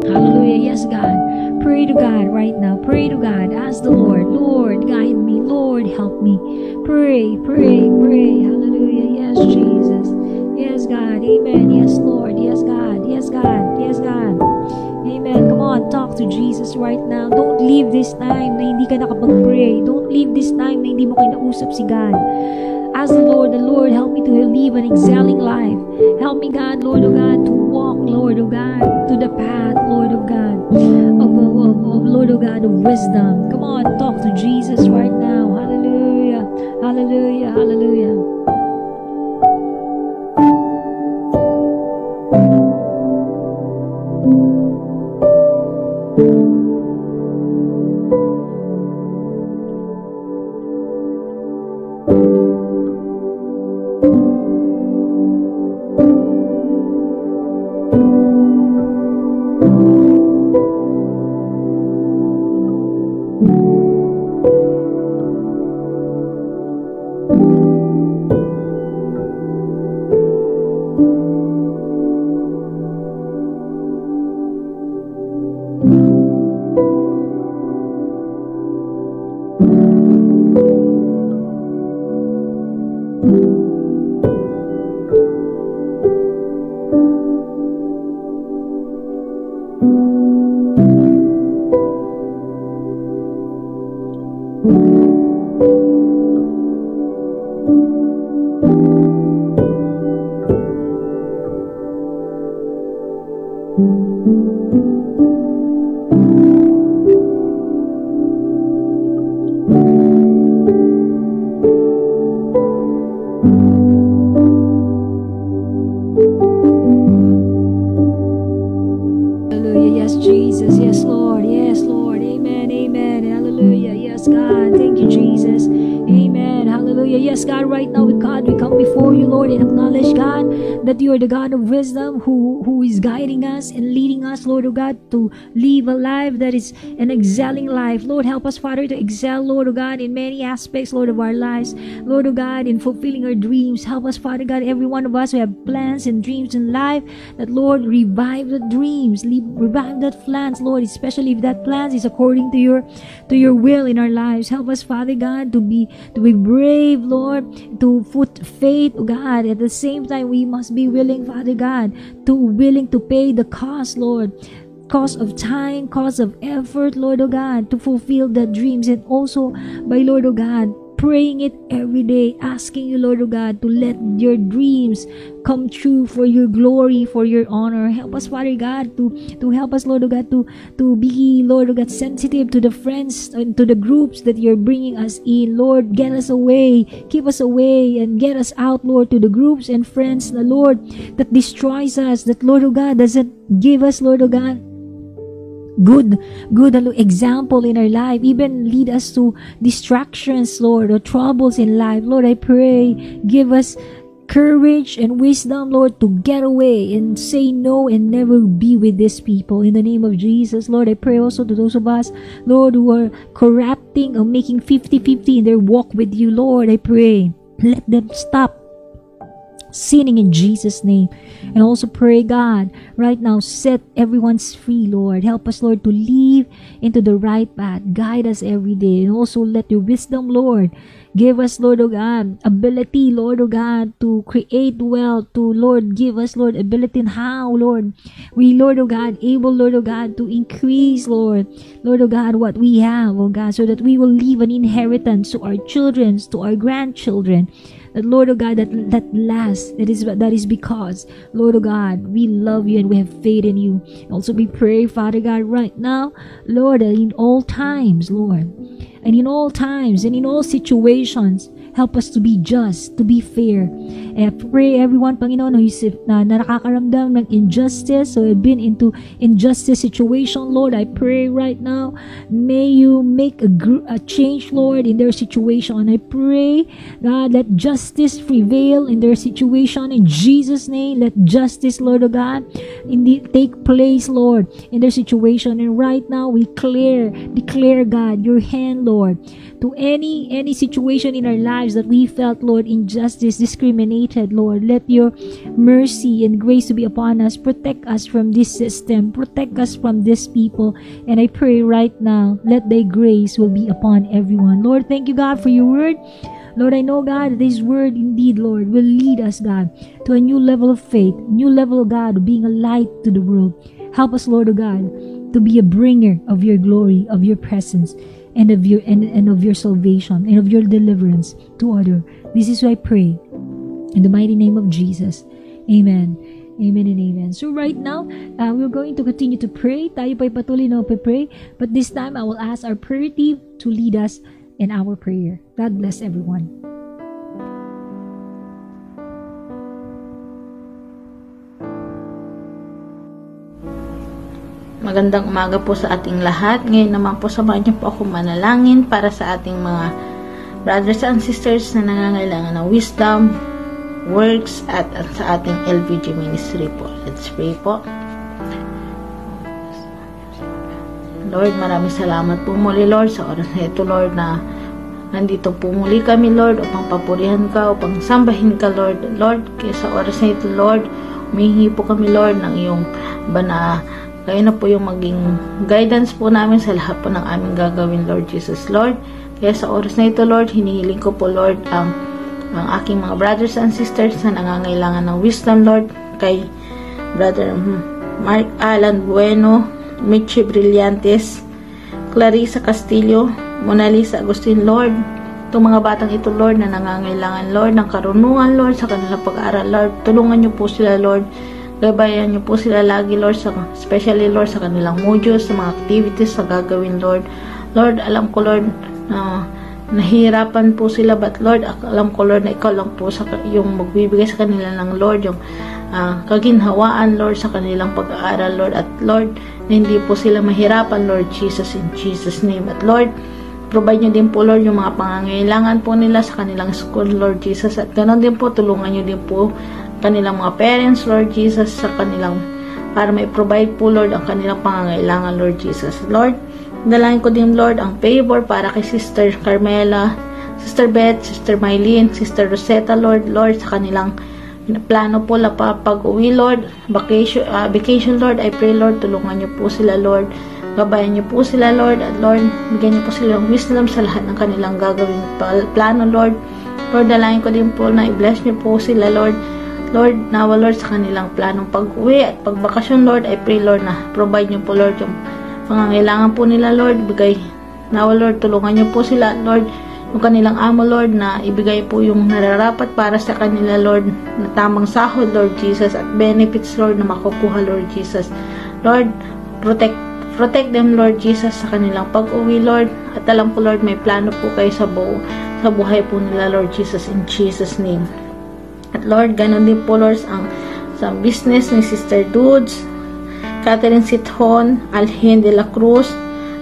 Speaker 3: Hallelujah. Yes, God. Pray to God right now. Pray to God. Ask the Lord, Lord, guide me. Lord, help me. Pray, pray, pray. Hallelujah. Yes, Jesus. Yes, God. Amen. Yes, Lord. Yes, God. Yes, God. Yes, God. Amen. Come on, talk to Jesus right now. Don't leave this time na hindi ka nakapag-pray. Don't leave this time na hindi mo kinausap si God. Ask the Lord, help me to live an excelling life. Help me, God, Lord of God, to walk, Lord of God, to the path, Lord of God, of Lord of God, of wisdom. Come on, talk to Jesus right now. Hallelujah. Hallelujah. Hallelujah. That you are the God of wisdom who is guiding us and leading us, Lord of God, to live a life that is an excelling life. Lord, help us, Father, to excel, Lord of God, in many aspects, Lord, of our lives. Lord of God, in fulfilling our dreams. Help us, Father God, every one of us who have plans and dreams in life, that, Lord, revive the dreams, revive that plans, Lord, especially if that plans is according to your will in our lives. Help us, Father God, to be brave, Lord, to put faith, God. At the same time, we must be willing, Father God, to pay the cost, Lord, cost of time, cost of effort, Lord of God, to fulfill the dreams, and also by, Lord of God, praying it every day, asking you, Lord of God, to let your dreams come true for your glory, for your honor. Help us, Father God, to help us, Lord of God, to be, Lord of God, sensitive to the friends and to the groups that you're bringing us in. Lord, get us away, keep us away, and get us out, Lord, to the groups and friends, the Lord, that destroys us, that, Lord of God, doesn't give us, Lord of God, good example in our life, even lead us to distractions, Lord, or troubles in life. Lord, I pray, give us courage and wisdom, Lord, to get away and say no and never be with these people. In the name of Jesus, Lord, I pray also to those of us, Lord, who are corrupting or making 50-50 in their walk with you. Lord, I pray, let them stop sinning in Jesus' name. And also pray, God, right now, set everyone's free, Lord. Help us, Lord, to live into the right path. Guide us every day. And also let your wisdom, Lord, give us, Lord, oh God, ability, Lord, oh God, to create wealth, to, Lord, give us, Lord, ability in how, Lord, we, Lord, oh God, able, Lord, oh God, to increase, Lord, oh God, what we have, oh God, so that we will leave an inheritance to our children, to our grandchildren. That, Lord, oh God, that lasts. That is because, Lord, oh God, we love you and we have faith in you. Also, we pray, Father God, right now, Lord, that in all times, Lord, and in all times and in all situations, help us to be just, to be fair. And I pray everyone, Panginoon, na nakakaramdam ng injustice, so have been into injustice situation, Lord, I pray right now, may you make a change, Lord, in their situation. I pray, God, let justice prevail in their situation. In Jesus' name, let justice, Lord, of God, take place, Lord, in their situation. And right now, we declare, God, your hand, Lord, to any situation in our life times that we felt, Lord, injustice, discriminated, Lord, let your mercy and grace to be upon us. Protect us from this system. Protect us from this people. And I pray right now, let thy grace will be upon everyone. Lord, thank you, God, for your word. Lord, I know, God, this word indeed, Lord, will lead us, God, to a new level of faith, new level of, God, of being a light to the world. Help us, Lord, of God, to be a bringer of your glory, of your presence, and of your and of your salvation, and of your deliverance to others. This is what I pray. In the mighty name of Jesus. Amen. Amen and amen. So right now, we're going to continue to pray. Tayo pa'y patuloy na pray. But this time, I will ask our prayer team to lead us in our prayer. God bless everyone.
Speaker 4: Magandang umaga po sa ating lahat. Ngayon naman po samahan niyo po ako manalangin para sa ating mga brothers and sisters na nangangailangan ng wisdom, works, at sa ating LVG ministry po. Let's pray po. Lord, maraming salamat po muli, Lord, sa oras na ito, Lord, na nandito po muli kami, Lord, upang papurihan ka, upang sambahin ka, Lord. Lord, kaya sa oras na ito, Lord, humihingi po kami, Lord, ng iyong bana. Kayo na po yung maging guidance po namin sa lahat po ng aming gagawin, Lord Jesus, Lord. Kaya sa oras na ito, Lord, hinihiling ko po, Lord, ang aking mga brothers and sisters na nangangailangan ng wisdom, Lord, kay Brother Mark Alan Bueno, Michi Brillantes, Clarissa Castillo, Mona Lisa Agustin, Lord. Itong mga batang ito, Lord, na nangangailangan, Lord, ng karunungan, Lord, sa kanilang pag-aaral, Lord. Tulungan niyo po sila, Lord. Gabayan niyo po sila lagi, Lord, especially, Lord, sa kanilang modules, sa mga activities na gagawin, Lord. Lord, alam ko, Lord, na nahihirapan po sila, but Lord, alam ko, Lord, na ikaw lang po yung magbibigay sa kanila ng, Lord, yung kaginhawaan, Lord, sa kanilang pag-aaral, Lord, at Lord, na hindi po sila mahirapan, Lord Jesus, in Jesus' name. At Lord, provide nyo din po, Lord, yung mga pangangailangan po nila sa kanilang school, Lord Jesus, at ganoon din po, tulungan nyo din po kanilang mga parents, Lord Jesus, sa kanilang, para may provide po, Lord, ang kanilang pangangailangan, Lord Jesus. Lord, dalangin ko din, Lord, ang favor para kay Sister Carmela, Sister Beth, Sister Mylene, Sister Rosetta, Lord, sa kanilang plano po la pag-uwi, Lord, vacation, Lord. I pray, Lord, tulungan niyo po sila, Lord. Gabayan niyo po sila, Lord, at Lord, bigyan niyo po sila ng wisdom sa lahat ng kanilang gagawin plano, Lord. Lord, dalangin ko din po na i-bless niyo po sila, Lord. Lord, nawa, Lord, sa kanilang planong pag-uwi at pagbakasyon, Lord, I pray, Lord, na provide niyo po, Lord, yung pangangailangan po nila, Lord. Bigay, nawa, Lord, tulungan niyo po sila, Lord, yung kanilang amo, Lord, na ibigay po yung nararapat para sa kanila, Lord, na tamang sahod, Lord Jesus, at benefits, Lord, na makukuha, Lord Jesus. Lord, protect them, Lord Jesus, sa kanilang pag-uwi, Lord, at alam ko, Lord, may plano po kayo sa buhay po nila, Lord Jesus, in Jesus' name. At Lord, ganun din po, Lord, sa business ni Sister Dudes, Catherine Sithon, Alhen de la Cruz,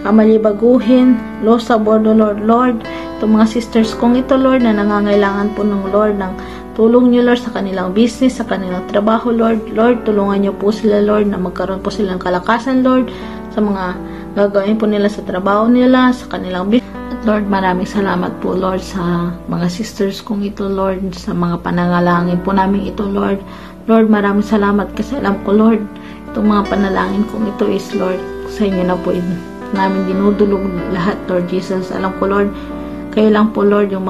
Speaker 4: Amalie Baguhin, Losa Bordo, Lord, itong mga sisters kong ito, Lord, na nangangailangan po ng Lord, ng tulong niyo, Lord, sa kanilang business, sa kanilang trabaho, Lord, tulungan niyo po sila, Lord, na magkaroon po silang kalakasan, Lord, sa mga gagawin po nila sa trabaho nila, sa kanilang business. At Lord, maraming salamat po, Lord, sa mga sisters kong ito, Lord, sa mga pananalangin po namin ito, Lord. Lord, maraming salamat kasi alam ko, Lord, itong mga panalangin kong ito is, Lord, sa inyo na po namin dinudulog lahat, Lord Jesus. Alam ko, Lord, kayo lang po, Lord, yung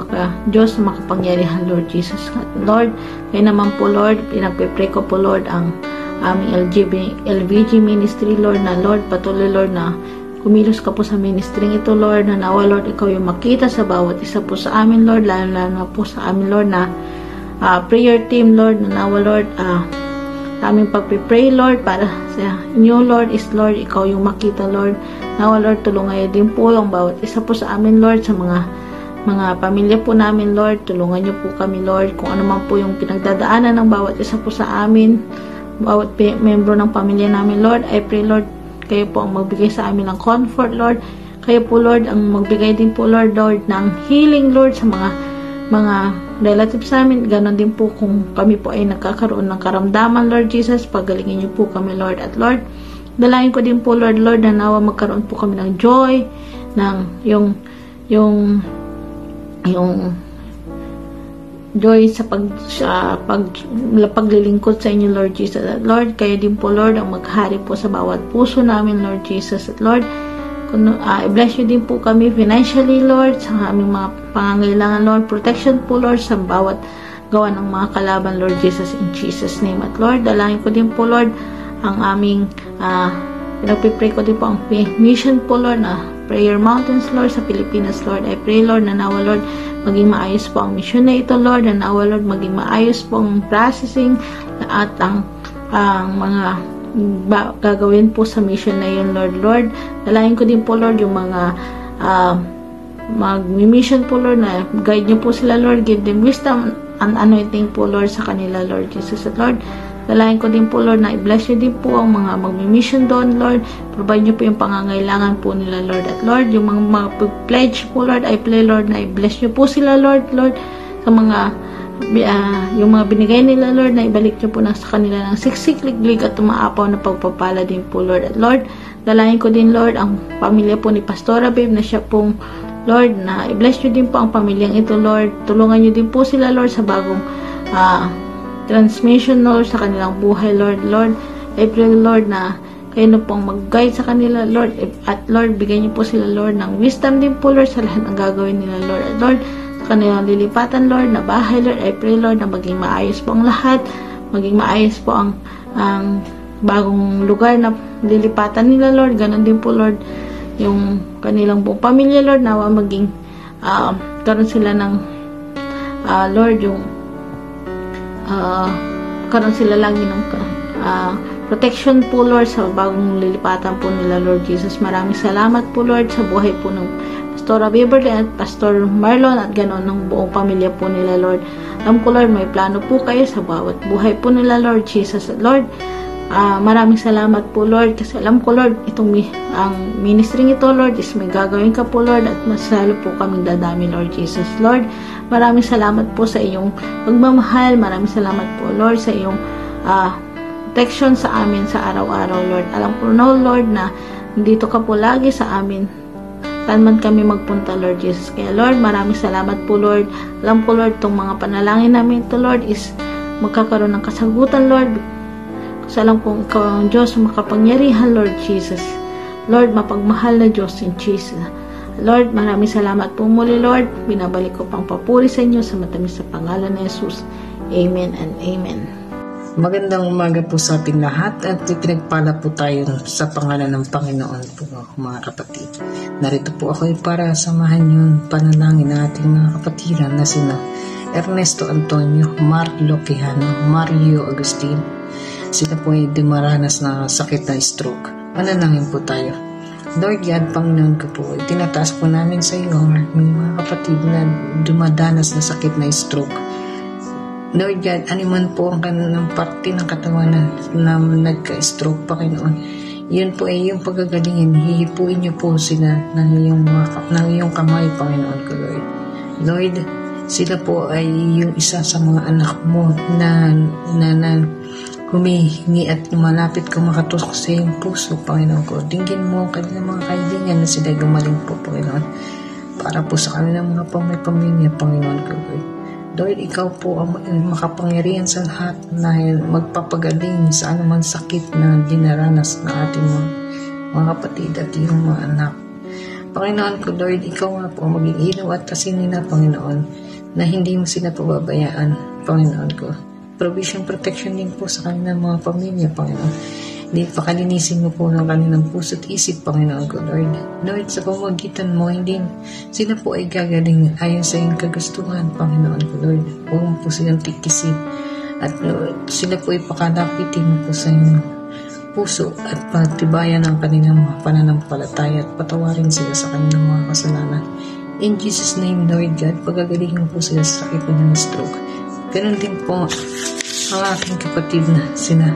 Speaker 4: Diyos na makapangyarihan, Lord Jesus. At Lord, kayo naman po, Lord, pinagpipray ko po, Lord, ang aming LVG ministry, Lord, na Lord, patuloy, Lord, na kumilos ka po sa ministry ito, Lord, na nawa, Lord, ikaw yung makita sa bawat isa po sa amin, Lord, lalo na po sa amin, Lord, na prayer team, Lord, na nawa, Lord, aming pagpipray, Lord, para sa inyo, Lord, is, Lord, ikaw yung makita, Lord. Nawa, Lord, tulungan din po ang bawat isa po sa amin, Lord, sa mga pamilya po namin, Lord. Tulungan niyo po kami, Lord, kung ano man po yung pinagdadaanan ng bawat isa po sa amin, bawat membro ng pamilya namin, Lord. I pray, Lord, kayo po ang magbigay sa amin ng comfort, Lord. Kayo po, Lord, ang magbigay din po, Lord, ng healing, Lord, sa mga relatives namin. Ganon din po kung kami po ay nagkakaroon ng karamdaman, Lord Jesus, pagalingin niyo po kami, Lord. At Lord, dalangin ko din po, Lord, na nawa magkaroon po kami ng joy, ng yung joy sa paglilingkod sa inyo, Lord Jesus. At Lord, kayo din po, Lord, ang maghari po sa bawat puso namin, Lord Jesus. At Lord, i-bless you din po kami financially, Lord, sa aming mga pangangailangan, Lord. Protection po, Lord, sa bawat gawa ng mga kalaban, Lord Jesus, in Jesus' name. At Lord, dalangin ko din po, Lord, ang aming pinagpipray ko din po ang mission po, Lord, na Prayer Mountains, Lord, sa Pilipinas, Lord. I pray, Lord, na nawa, Lord, maging maayos po ang mission na ito, Lord, na nawa, Lord, maging maayos po ang processing at ang mga gagawin po sa mission na yun, Lord. Dalangin ko din po, Lord, yung mga mag-mission po, Lord, na guide niyo po sila, Lord. Give them wisdom and anointing po, Lord, sa kanila, Lord Jesus. At Lord, dalangin ko din po, Lord, na i-bless you din po ang mga mag-mission doon, Lord. Provide niyo po yung pangangailangan po nila, Lord. At Lord, yung mga pledge po, Lord, I pray, Lord, na i-bless niyo po sila, Lord, sa mga yung mga binigay nila, Lord, na ibalik niyo po sa kanila ng siksik-liglig at tumaapaw na pagpapala din po, Lord. At Lord, dalangin ko din, Lord, ang pamilya po ni Pastora Babe, na siya pong, Lord, na i-bless niyo din po ang pamilyang ito, Lord. Tulungan niyo din po sila, Lord, sa bagong transmission, Lord, sa kanilang buhay, Lord. I pray, Lord, na kayo na pong mag-guide sa kanila, Lord. At Lord, bigyan niyo po sila, Lord, ng wisdom din po, Lord, sa lahat ng gagawin nila, Lord. At Lord, sa kanilang lilipatan, Lord, na bahay, Lord, I pray, Lord, na maging maayos po ang lahat. Maging maayos po ang bagong lugar na lilipatan nila, Lord. Ganon din po, Lord, yung kanilang buong pamilya, Lord, nawa maging karoon sila ng Lord, yung karoon sila lagi ng protection po, Lord, sa bagong lilipatan po nila, Lord Jesus. Maraming salamat po, Lord, sa buhay po ng Pastora Beverly at Pastor Marlon at ganoon ng buong pamilya po nila, Lord. Alam ko, Lord, may plano po kayo sa bawat buhay po nila, Lord Jesus. At Lord, maraming salamat po, Lord, kasi alam ko, Lord, ang ministry ito, Lord, is may gagawin ka po, Lord, at masalo po kaming dadami, Lord Jesus. Lord, maraming salamat po sa iyong pagmamahal. Maraming salamat po, Lord, sa iyong protection sa amin sa araw-araw, Lord. Alam ko, no, Lord, na dito ka po lagi sa amin saan man kami magpunta, Lord Jesus. Kaya, Lord, maraming salamat po, Lord. Alam ko, Lord, itong mga panalangin namin ito, Lord, is magkakaroon ng kasagutan, Lord. Kasi alam kong ikaw ang Diyos makapangyarihan, Lord Jesus. Lord, mapagmahal na Diyos in Jesus. Lord, maraming salamat po muli, Lord. Binabalik ko pang papuri sa inyo sa matamis sa pangalan ni Jesus. Amen and Amen.
Speaker 5: Magandang umaga po sa ating lahat at pinagpala po tayo sa pangalan ng Panginoon po, mga kapatid. Narito po ako para samahan yung panalangin ng ating mga kapatiran na sina Ernesto Antonio, Marlo Quijano, Mario Agustin. Sila po ay dumaranas na sakit na stroke. Manalangin po tayo. Lord God, Panginoon ko po, tinataas po namin sa iyo ang mga kapatid na dumadanas na sakit na stroke. Lord God, animan po ang kanilang parte ng katawan na nagka-stroke, Panginoon. Yun po ay yung pagagalingin. Hihipuin niyo po sila ng iyong kamay, Panginoon ko, Lord. Lord, sila po ay yung isa sa mga anak mo na humihingi at lumalapit ka makatusok sa iyong puso, Panginoon ko. Dinggin mo ang kanilang mga kaibigan na sila gumaling po, Panginoon. Para po sa kanilang mga pamilya, Panginoon ko, Lord. Lord, ikaw po ang makapangyarihan sa lahat na magpapagaling sa anumang sakit na dinaranas ng ating mga kapatid at iyong mga anak. Panginoon ko, Lord, ikaw nga po maging ilaw at asin nila, Panginoon, na hindi mo sila pababayaan, Panginoon ko. Provision, protection din po sa kanilang mga pamilya, Panginoon. Hindi pakalinisin mo po ng kanilang puso at isip, Panginoon ko, Lord. Lord, sa pamagitan mo, hindi sila po ay gagaling ayon sa iyong kagustuhan, Panginoon ko, Lord. Huwag mo po silang tikisin. At Lord, sila po ay pakalapitin mo po sa iyong puso at patibayan ang kanilang mga pananampalataya at patawarin sila sa kanilang mga kasalanan. In Jesus' name, Lord God, pagagalingin po sila sa sakit ng stroke. Ganon din po ang aking kapatid na sina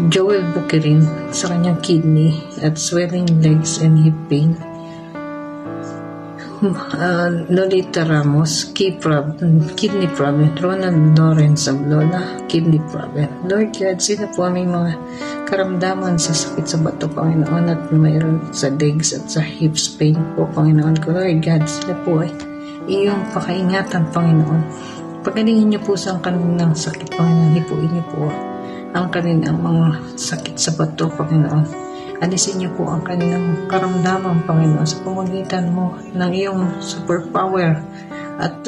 Speaker 5: Joel Bukirin sa kanyang kidney at swelling legs and hip pain. Lolita Ramos, kidney problem. Ronald Lawrence Ablola, kidney problem. Lord God, sila po may mga karamdaman sa sakit sa bato, Panginoon, at mayroon sa legs at sa hips pain po, Panginoon ko. Lord God, sila po ay iyong pakaingatan, Panginoon. Pagalingin niyo po sa kanilang sakit, Panginoon. Hipuin niyo po ang kanilang mga sakit sa bato, Panginoon. Alisin niyo po ang kanilang karamdaman, Panginoon, sa pamamagitan mo ng iyong superpower at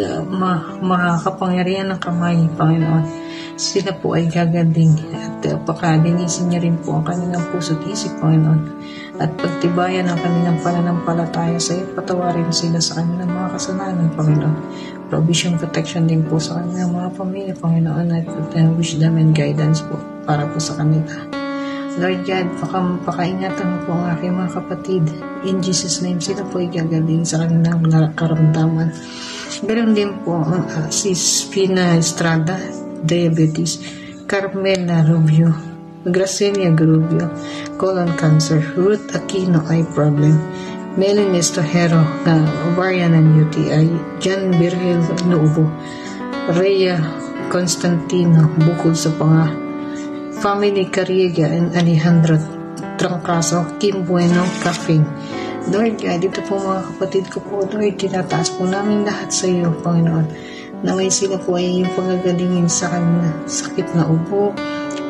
Speaker 5: makakapangyarihan ng kamay, Panginoon. Sila po ay gagaling at pakalinisin niyo rin po ang kanilang puso't isip, Panginoon. At pagtibayan ang kanilang pananampalataya sa iyo, patawarin sila sa kanilang mga kasalanan, Panginoon. Provision, protection din po sa kanilang mga pamilya, Panginoon, at wisdom and guidance po para po sa kanila. Lord God, pakaingatan mo po ang aking mga kapatid. In Jesus' name, sila po ay gagaling sa kanilang karamdaman. Ganoon din po si Spina Estrada, diabetes, Carmela Rubio, Gracelia Rubio, colon cancer, Ruth Aquino, eye problem, Melanie Estojero, ovarian and UTI, John Virgil Nuubo, Rhea Constantino, bukod sa panga, family Carriega and Alejandro Trancaso, Kim Bueno, Kafing. Lord God, dito po mga kapatid ko po, Lord, tinataas po namin lahat sa iyo, Panginoon, na may sila po ay yung pagagalingin sa kanila sakit na ubo,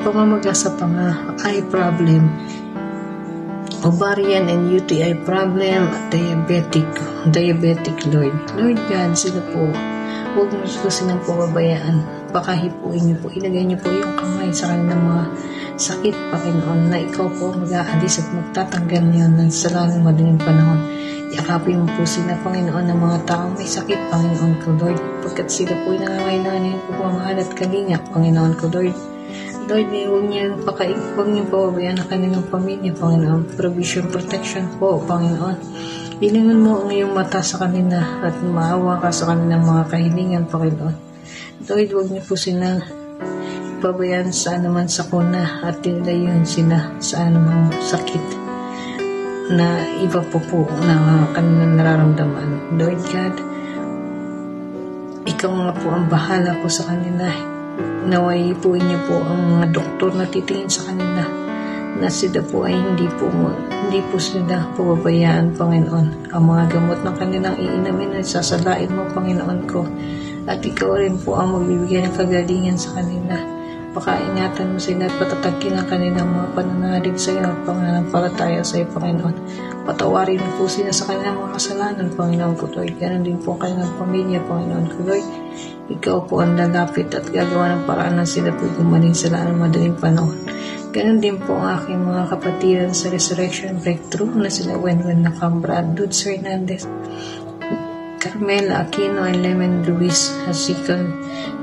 Speaker 5: pamamaga sa panga, eye problem, ovarian and UTI problem, diabetic, Lord. Lord God, sila po, huwag mo po silang pababayaan. Pakahipuin niyo po, ilagay niyo po yung kamay sa kanilang mga sakit, Panginoon, na ikaw po mag-aalis at magtatanggal niyo sa lalong madaling panahon. Yakapin mo po sila, Panginoon, ng mga taong may sakit, Panginoon ko, Lord, pagkat sila po ay nangangailangan ng pagmamahal at kalinga, Panginoon ko, Lord. Lord, huwag niyo pababayaan ang kanilang pamilya, Panginoon. Provision, protection po, Panginoon. Ilingon mo ang iyong mata sa kanila at maawa ka sa kanilang mga kahilingan, Panginoon. Lord, huwag niyo po sila pabayaan sa anuman sakuna at tilayon sila sa anumang sakit na iba po na kanilang nararamdaman. Lord God, ikaw nga po ang bahala po sa kanila. Naway po niyo po ang mga doktor na titingin sa kanila na sila po ay hindi po sila pababayaan, Panginoon. Ang mga gamot ng kanilang iinamin ay sasalain mo, Panginoon ko, at ikaw rin po ang magbibigay ng kagalingan sa kanila. Pakaingatan mo sila at patatagin ang kanilang mga pananalig sa iyo at pananampalataya sa iyo, Panginoon. Patawarin mo po sila sa kanilang mga kasalanan, Panginoon ko, Lord. Ganon din po ang kanilang pamilya, Panginoon ko, Lord. Ikaw po ang lalapit at gagawa ng paraan na sila po gumaling sa lalong madaling panahon. Ganon din po ang aking mga kapatiran sa Resurrection Breakthrough na sila Wenwen Nakambra, Dudes Hernandez, Carmela Aquino, and Lemon Luis Hasican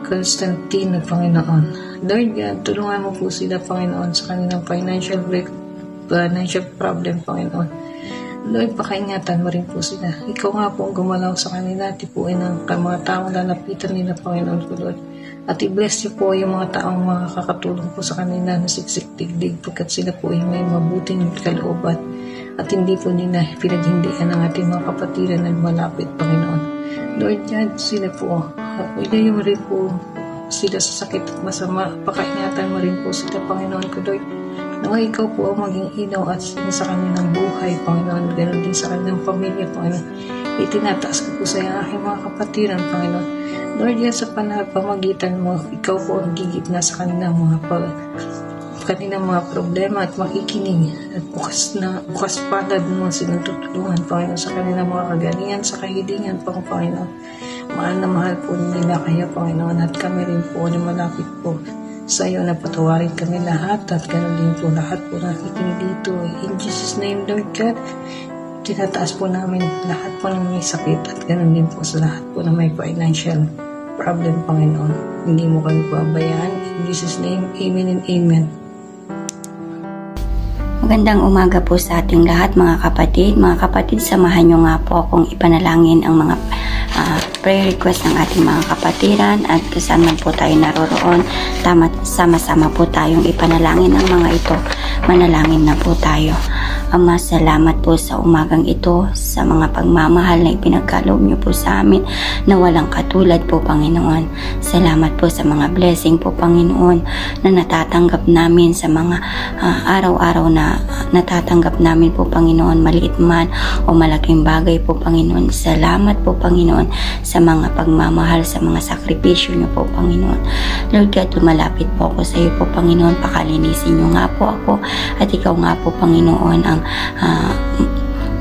Speaker 5: Constantino, Panginoon. Lord God, tulungan mo po sila, Panginoon, sa kanilang financial problem, Panginoon. Lord, pakaingatan mo rin po sila. Ikaw nga po ang gumalaw sa kanila, tipuin ang mga taong lalapitan nila, Panginoon ko, Lord. At i-bless niyo po yung mga taong makakatulong po sa kanila na siksik-digdig pagkat sila po ay may mabuting kalooban at hindi po nila pinaghindihan ang ating mga kapatiran na malapit, Panginoon. Lord God, sila po, ilayo mo rin po sila sa sakit at masama. Pakaingatan mo rin po sila, Panginoon ko, Lord. Naway ikaw po ang maging ilaw at sa kanilang buhay, Panginoon. Ganon din sa kanilang pamilya, Panginoon. Itinataas ko po sa iyo aking mga kapatiran, Panginoon. Lord, yan sa pamagitan mo, ikaw po ang gigitna sa kanilang mga problema at makikinig at bukas palad mo silang tutulungan, Panginoon, sa kanilang mga kagalingan, sa kahilingan, Panginoon. Mahal na mahal po nila kayo, Panginoon, at kami rin po na malapit po sa iyo na patawarin kami lahat at ganoon din po lahat po nakikinig dito. In Jesus' name, Lord God, tinataas po namin lahat po ng may sakit at ganoon din po sa lahat po na may financial problem, Panginoon. Hindi mo kami pabayaan. In Jesus' name, Amen and Amen.
Speaker 6: Magandang umaga po sa ating lahat, mga kapatid. Mga kapatid, samahan nyo nga po akong ipanalangin ang mga prayer request ng ating mga kapatiran at kasama po tayo naroroon. Sama-sama po tayong ipanalangin ang mga ito. Manalangin na po tayo. Ama, salamat po sa umagang ito, sa mga pagmamahal na ipinagkaloob niyo po sa amin na walang katulad po, Panginoon. Salamat po sa mga blessing po, Panginoon, na natatanggap namin sa mga araw-araw na natatanggap namin po, Panginoon, maliit man o malaking bagay po, Panginoon. Salamat po, Panginoon, sa mga pagmamahal, sa mga sakripisyo niyo po, Panginoon. Lord God, lumalapit po ako sa iyo po, Panginoon. Pakalinisin niyo nga po ako at ikaw nga po, Panginoon, ang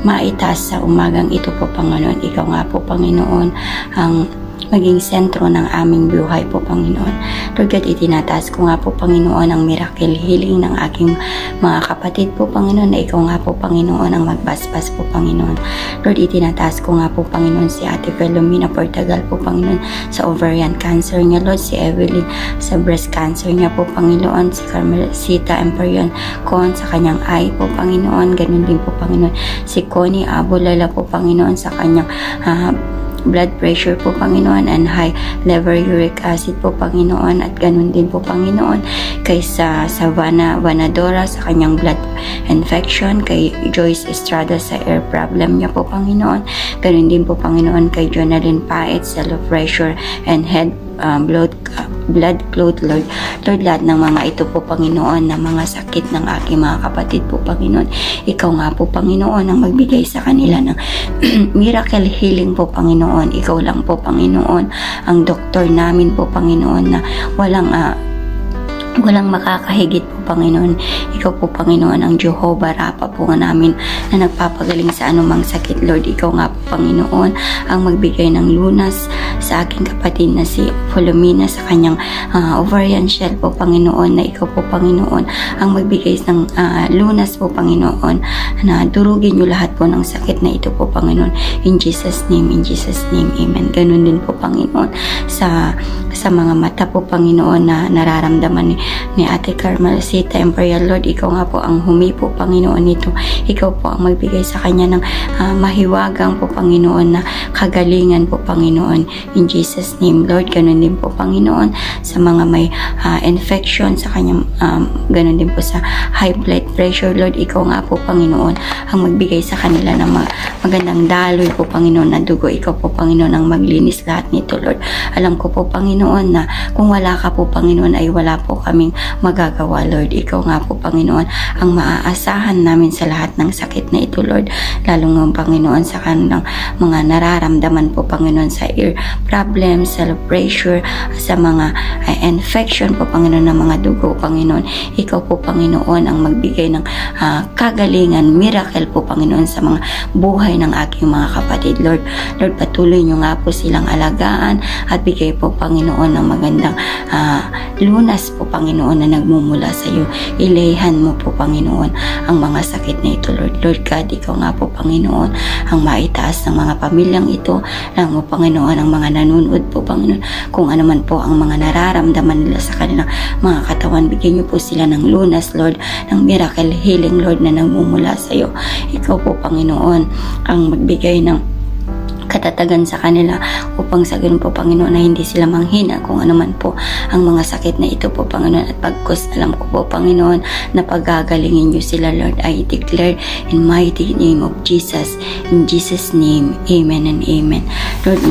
Speaker 6: maitaas sa umagang ito po, Panginoon. Ikaw nga po, Panginoon, ang maging sentro ng aming buhay po, Panginoon. Lord God, itinataas ko nga po, Panginoon, ang miracle healing ng aking mga kapatid po, Panginoon, na ikaw nga po, Panginoon, ang magbasbas po, Panginoon. Lord, itinataas ko nga po, Panginoon, si Ate Filomena Portagal po, Panginoon, sa ovarian cancer niya, Lord, si Evelyn sa breast cancer niya po, Panginoon, si Carmelcita Emperion Con sa kanyang eye po, Panginoon, ganun din po, Panginoon, si Connie Abulala po, Panginoon, sa kanyang blood pressure po, Panginoon, and high level uric acid po, Panginoon, at ganun din po, Panginoon, kay Savannah Vanadora sa kanyang blood infection, kay Joyce Estrada sa air problem niya po, Panginoon, ganun din po, Panginoon, kay Jonalyn Paet sa low pressure and head blood clot, Lord. Lord, lahat ng mga ito po, Panginoon, na mga sakit ng aking mga kapatid po, Panginoon. Ikaw nga po, Panginoon, ang magbigay sa kanila ng miracle healing po, Panginoon. Ikaw lang po, Panginoon, ang doktor namin po, Panginoon, na walang makakahigit po, Panginoon. Ikaw po, Panginoon, ang Jehovah Rapha po namin na nagpapagaling sa anumang sakit, Lord. Ikaw nga po, Panginoon, ang magbigay ng lunas sa aking kapatid na si Filomena sa kanyang ovarian shell po, Panginoon, na ikaw po, Panginoon, ang magbigay ng lunas po, Panginoon, na durugin niyo lahat po ng sakit na ito po, Panginoon. In Jesus' name, Amen. Ganun din po, Panginoon, sa mga mata po, Panginoon, na nararamdaman ni Ate Carmelcita Emperial, Lord. Ikaw nga po ang humipo, Panginoon, nito. Ikaw po ang magbigay sa kanya ng mahiwagang po, Panginoon, na kagalingan po, Panginoon. In Jesus' name, Lord. Ganun din po, Panginoon, sa mga may infection sa kanyang, ganun din po sa high blood pressure, Lord. Ikaw nga po, Panginoon, ang magbigay sa kanila ng magandang daloy po, Panginoon, na dugo. Ikaw po, Panginoon, ang maglinis lahat nito, Lord. Alam ko po, Panginoon, na kung wala ka po, Panginoon, ay wala po kaming magagawa, Lord. Ikaw nga po, Panginoon, ang maaasahan namin sa lahat ng sakit na ito, Lord. Lalong ng Panginoon sa kanilang mga nararamdaman po, Panginoon, sa ear problems, sa low pressure, sa mga infection po, Panginoon, ng mga dugo, Panginoon. Ikaw po, Panginoon, ang magbigay ng kagalingan, miracle po, Panginoon, sa mga buhay ng aking mga kapatid, Lord. Lord, patuloy niyo nga po silang alagaan at bigay po, Panginoon, ng magandang lunas po, Panginoon, na nagmumula sa iyo. Ilayhan mo po, Panginoon, ang mga sakit na ito, Lord. Lord God, ikaw nga po, Panginoon, ang maitaas ng mga pamilyang ito. Lang mo, Panginoon, ang mga nanonood po, Panginoon, kung ano man po ang mga nararamdaman nila sa kanilang mga katawan, bigyan niyo po sila ng lunas, Lord, ng miracle healing, Lord, na nagmumula sa iyo. Ikaw po, Panginoon, ang magbigay ng katatagan sa kanila upang sa ganun po, Panginoon, na hindi sila manghina kung ano man po ang mga sakit na ito po, Panginoon. At pagkus, alam ko po, Panginoon, na pagagalingin niyo sila, Lord. I declare in mighty name of Jesus, in Jesus' name, Amen and Amen. Lord,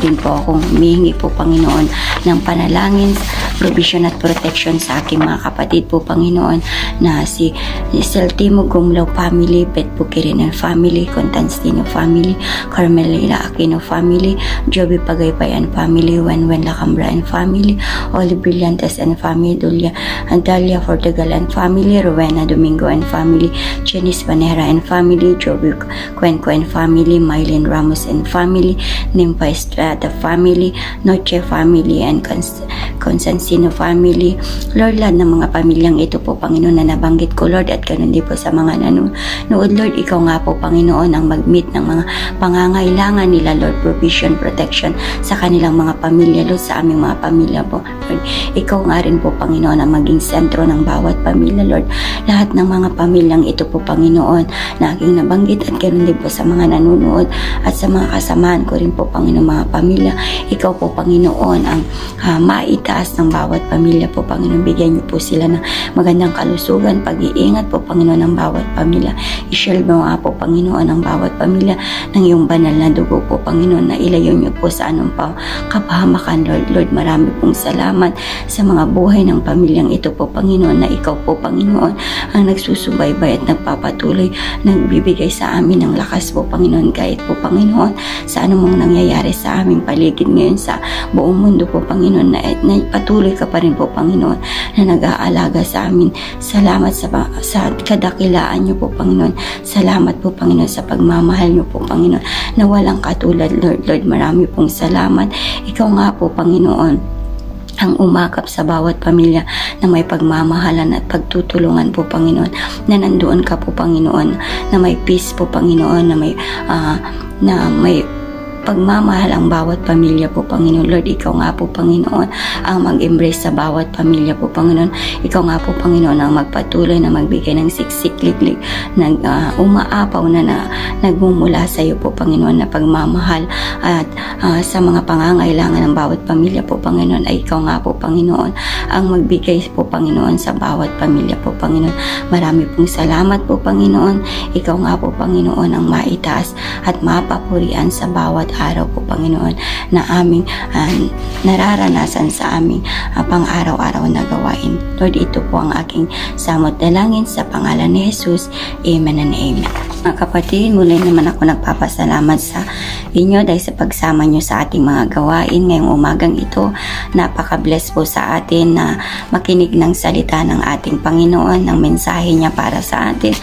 Speaker 6: rin po akong humihingi po, Panginoon, ng panalangin, provision at protection sa aking mga kapatid po, Panginoon, na si Celtimo Gumlaw family, Beth Bukirin and family, Constantino family, Carmelina Aquino family, Joby Pagaypay and family, Wenwen Lacambra and family, Oli Brillantes and family, Dalia Portugal and family, Rowena Domingo and family, Janice Vanera and family, Joby Cuenco and family, Mylene Ramos and family, Nimpa Estrada family, Noche family and Constantino family. Lord, lahat ng mga pamilyang ito po, Panginoon, na nabanggit ko, Lord, at ganun din po sa mga nanonood, Lord. Ikaw nga po, Panginoon, ang mag-meet ng mga pangangailangan nila, Lord, provision, protection sa kanilang mga pamilya, Lord, sa aming mga pamilya po, Lord. Ikaw nga rin po, Panginoon, ang maging sentro ng bawat pamilya, Lord. Lahat ng mga pamilyang ito po, Panginoon, na aking nabanggit, at ganun din po sa mga nanonood at sa mga kasamahan ko rin po, Panginoon, mga pamilya. Ikaw po, Panginoon, ang maitaas ng bawat pamilya po, Panginoon. Bigyan niyo po sila ng magandang kalusugan, pag-iingat po, Panginoon, ng bawat pamilya. I-shield mo nga po, Panginoon, ang bawat pamilya ng iyong banal na dugo po, Panginoon, na ilayo niyo po sa anong pa kapahamakan, Lord. Lord, marami pong salamat sa mga buhay ng pamilyang ito po, Panginoon, na ikaw po, Panginoon, ang nagsusubaybay at nagpapatuloy, nagbibigay sa amin ng lakas po, Panginoon, kahit po, Panginoon, sa anumang nangyayari sa aming paligid ngayon sa buong mundo po, Panginoon, na patuloy ka pa rin po, Panginoon, na nag-aalaga sa amin. Salamat sa kadakilaan niyo po, Panginoon. Salamat po, Panginoon, sa pagmamahal niyo po, Panginoon, na walang katulad, Lord. Lord, marami pong salamat. Ikaw nga po, Panginoon, ang umakap sa bawat pamilya na may pagmamahalan at pagtutulungan po, Panginoon, na nandoon ka po, Panginoon, na may peace po, Panginoon, na may pagmamahal ang bawat pamilya po, Panginoon. Lord, ikaw nga po, Panginoon, ang mag-embrace sa bawat pamilya po, Panginoon. Ikaw nga po, Panginoon, ang magpatuloy na magbigay ng siksik-liklik, umaapaw na nagmumula sa iyo po, Panginoon, na pagmamahal at sa mga pangangailangan ng bawat pamilya po, Panginoon, ay ikaw nga po, Panginoon, ang magbigay po, Panginoon, sa bawat pamilya po, Panginoon. Marami pong salamat po, Panginoon. Ikaw nga po, Panginoon, ang maitaas at mapapurian sa bawat araw po, Panginoon, na aming nararanasan sa aming pang-araw-araw na gawain. Lord, ito po ang aking samot dalangin sa pangalan ni Jesus. Amen and amen. Mga kapatid, muli naman ako nagpapasalamat sa inyo dahil sa pagsama nyo sa ating mga gawain ngayong umagang ito. Napaka-bless po sa atin na makinig ng salita ng ating Panginoon, ng mensahe niya para sa atin.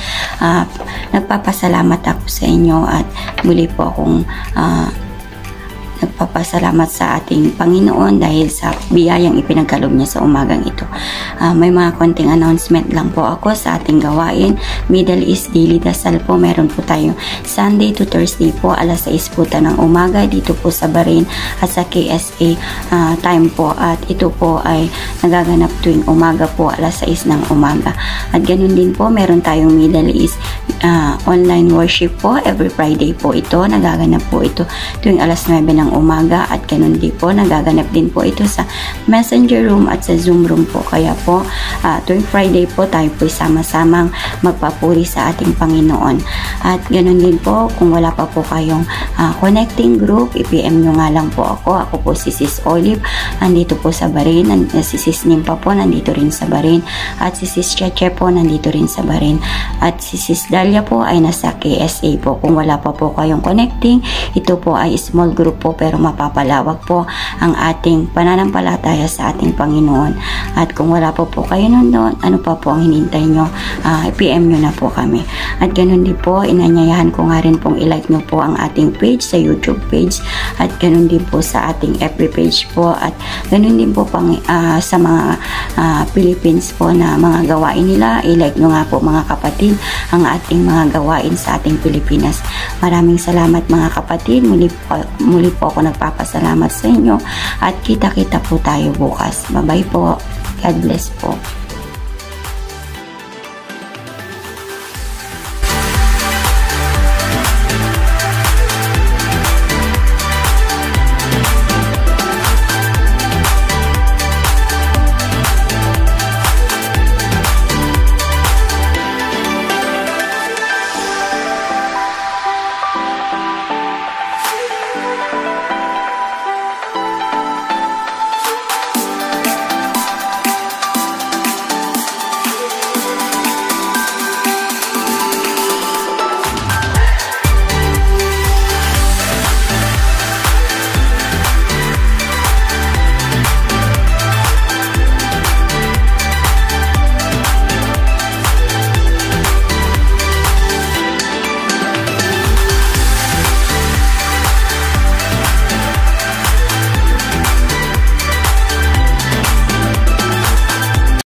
Speaker 6: Nagpapasalamat ako sa inyo at muli po akong nagpapasalamat sa ating Panginoon dahil sa biyayang ipinagkaloob niya sa umagang ito. May mga konting announcement lang po ako sa ating gawain. Middle East Daily Dasal po, meron po tayo Sunday to Thursday po, alas 6 po ng umaga dito po sa Bahrain at sa KSA time po, at ito po ay nagaganap tuwing umaga po, alas 6 ng umaga. At ganun din po, meron tayong Middle East online worship po, every Friday po ito, nagaganap po ito tuwing alas 9 ng umaga, at ganun din po nagaganap din po ito sa Messenger Room at sa Zoom Room po. Kaya po tuwing Friday po tayo po sama-samang magpapuri sa ating Panginoon. At ganun din po, kung wala pa po kayong connecting group, i-PM nyo nga lang po ako. Ako po si Sis Olive, nandito po sa Bahrain. Si Sis Nimpa po nandito rin sa Bahrain, at si Sis Cheche po nandito rin sa Bahrain, at si Sis Dalia po ay nasa KSA po. Kung wala pa po kayong connecting, ito po ay small group po, pero mapapalawak po ang ating pananampalataya sa ating Panginoon. At kung wala po kayo nun doon, ano pa po ang hinintay nyo? PM nyo na po kami. At ganun din po, inanyayahan ko nga rin pong ilike nyo po ang ating page sa YouTube page, at ganun din po sa ating FB page po, at ganun din po sa mga Philippines po na mga gawain nila. I-like nyo nga po, mga kapatid, ang ating mga gawain sa ating Pilipinas. Maraming salamat, mga kapatid. Muli po ako nagpapasalamat sa inyo, at kita-kita po tayo bukas. Bye-bye po. God bless po.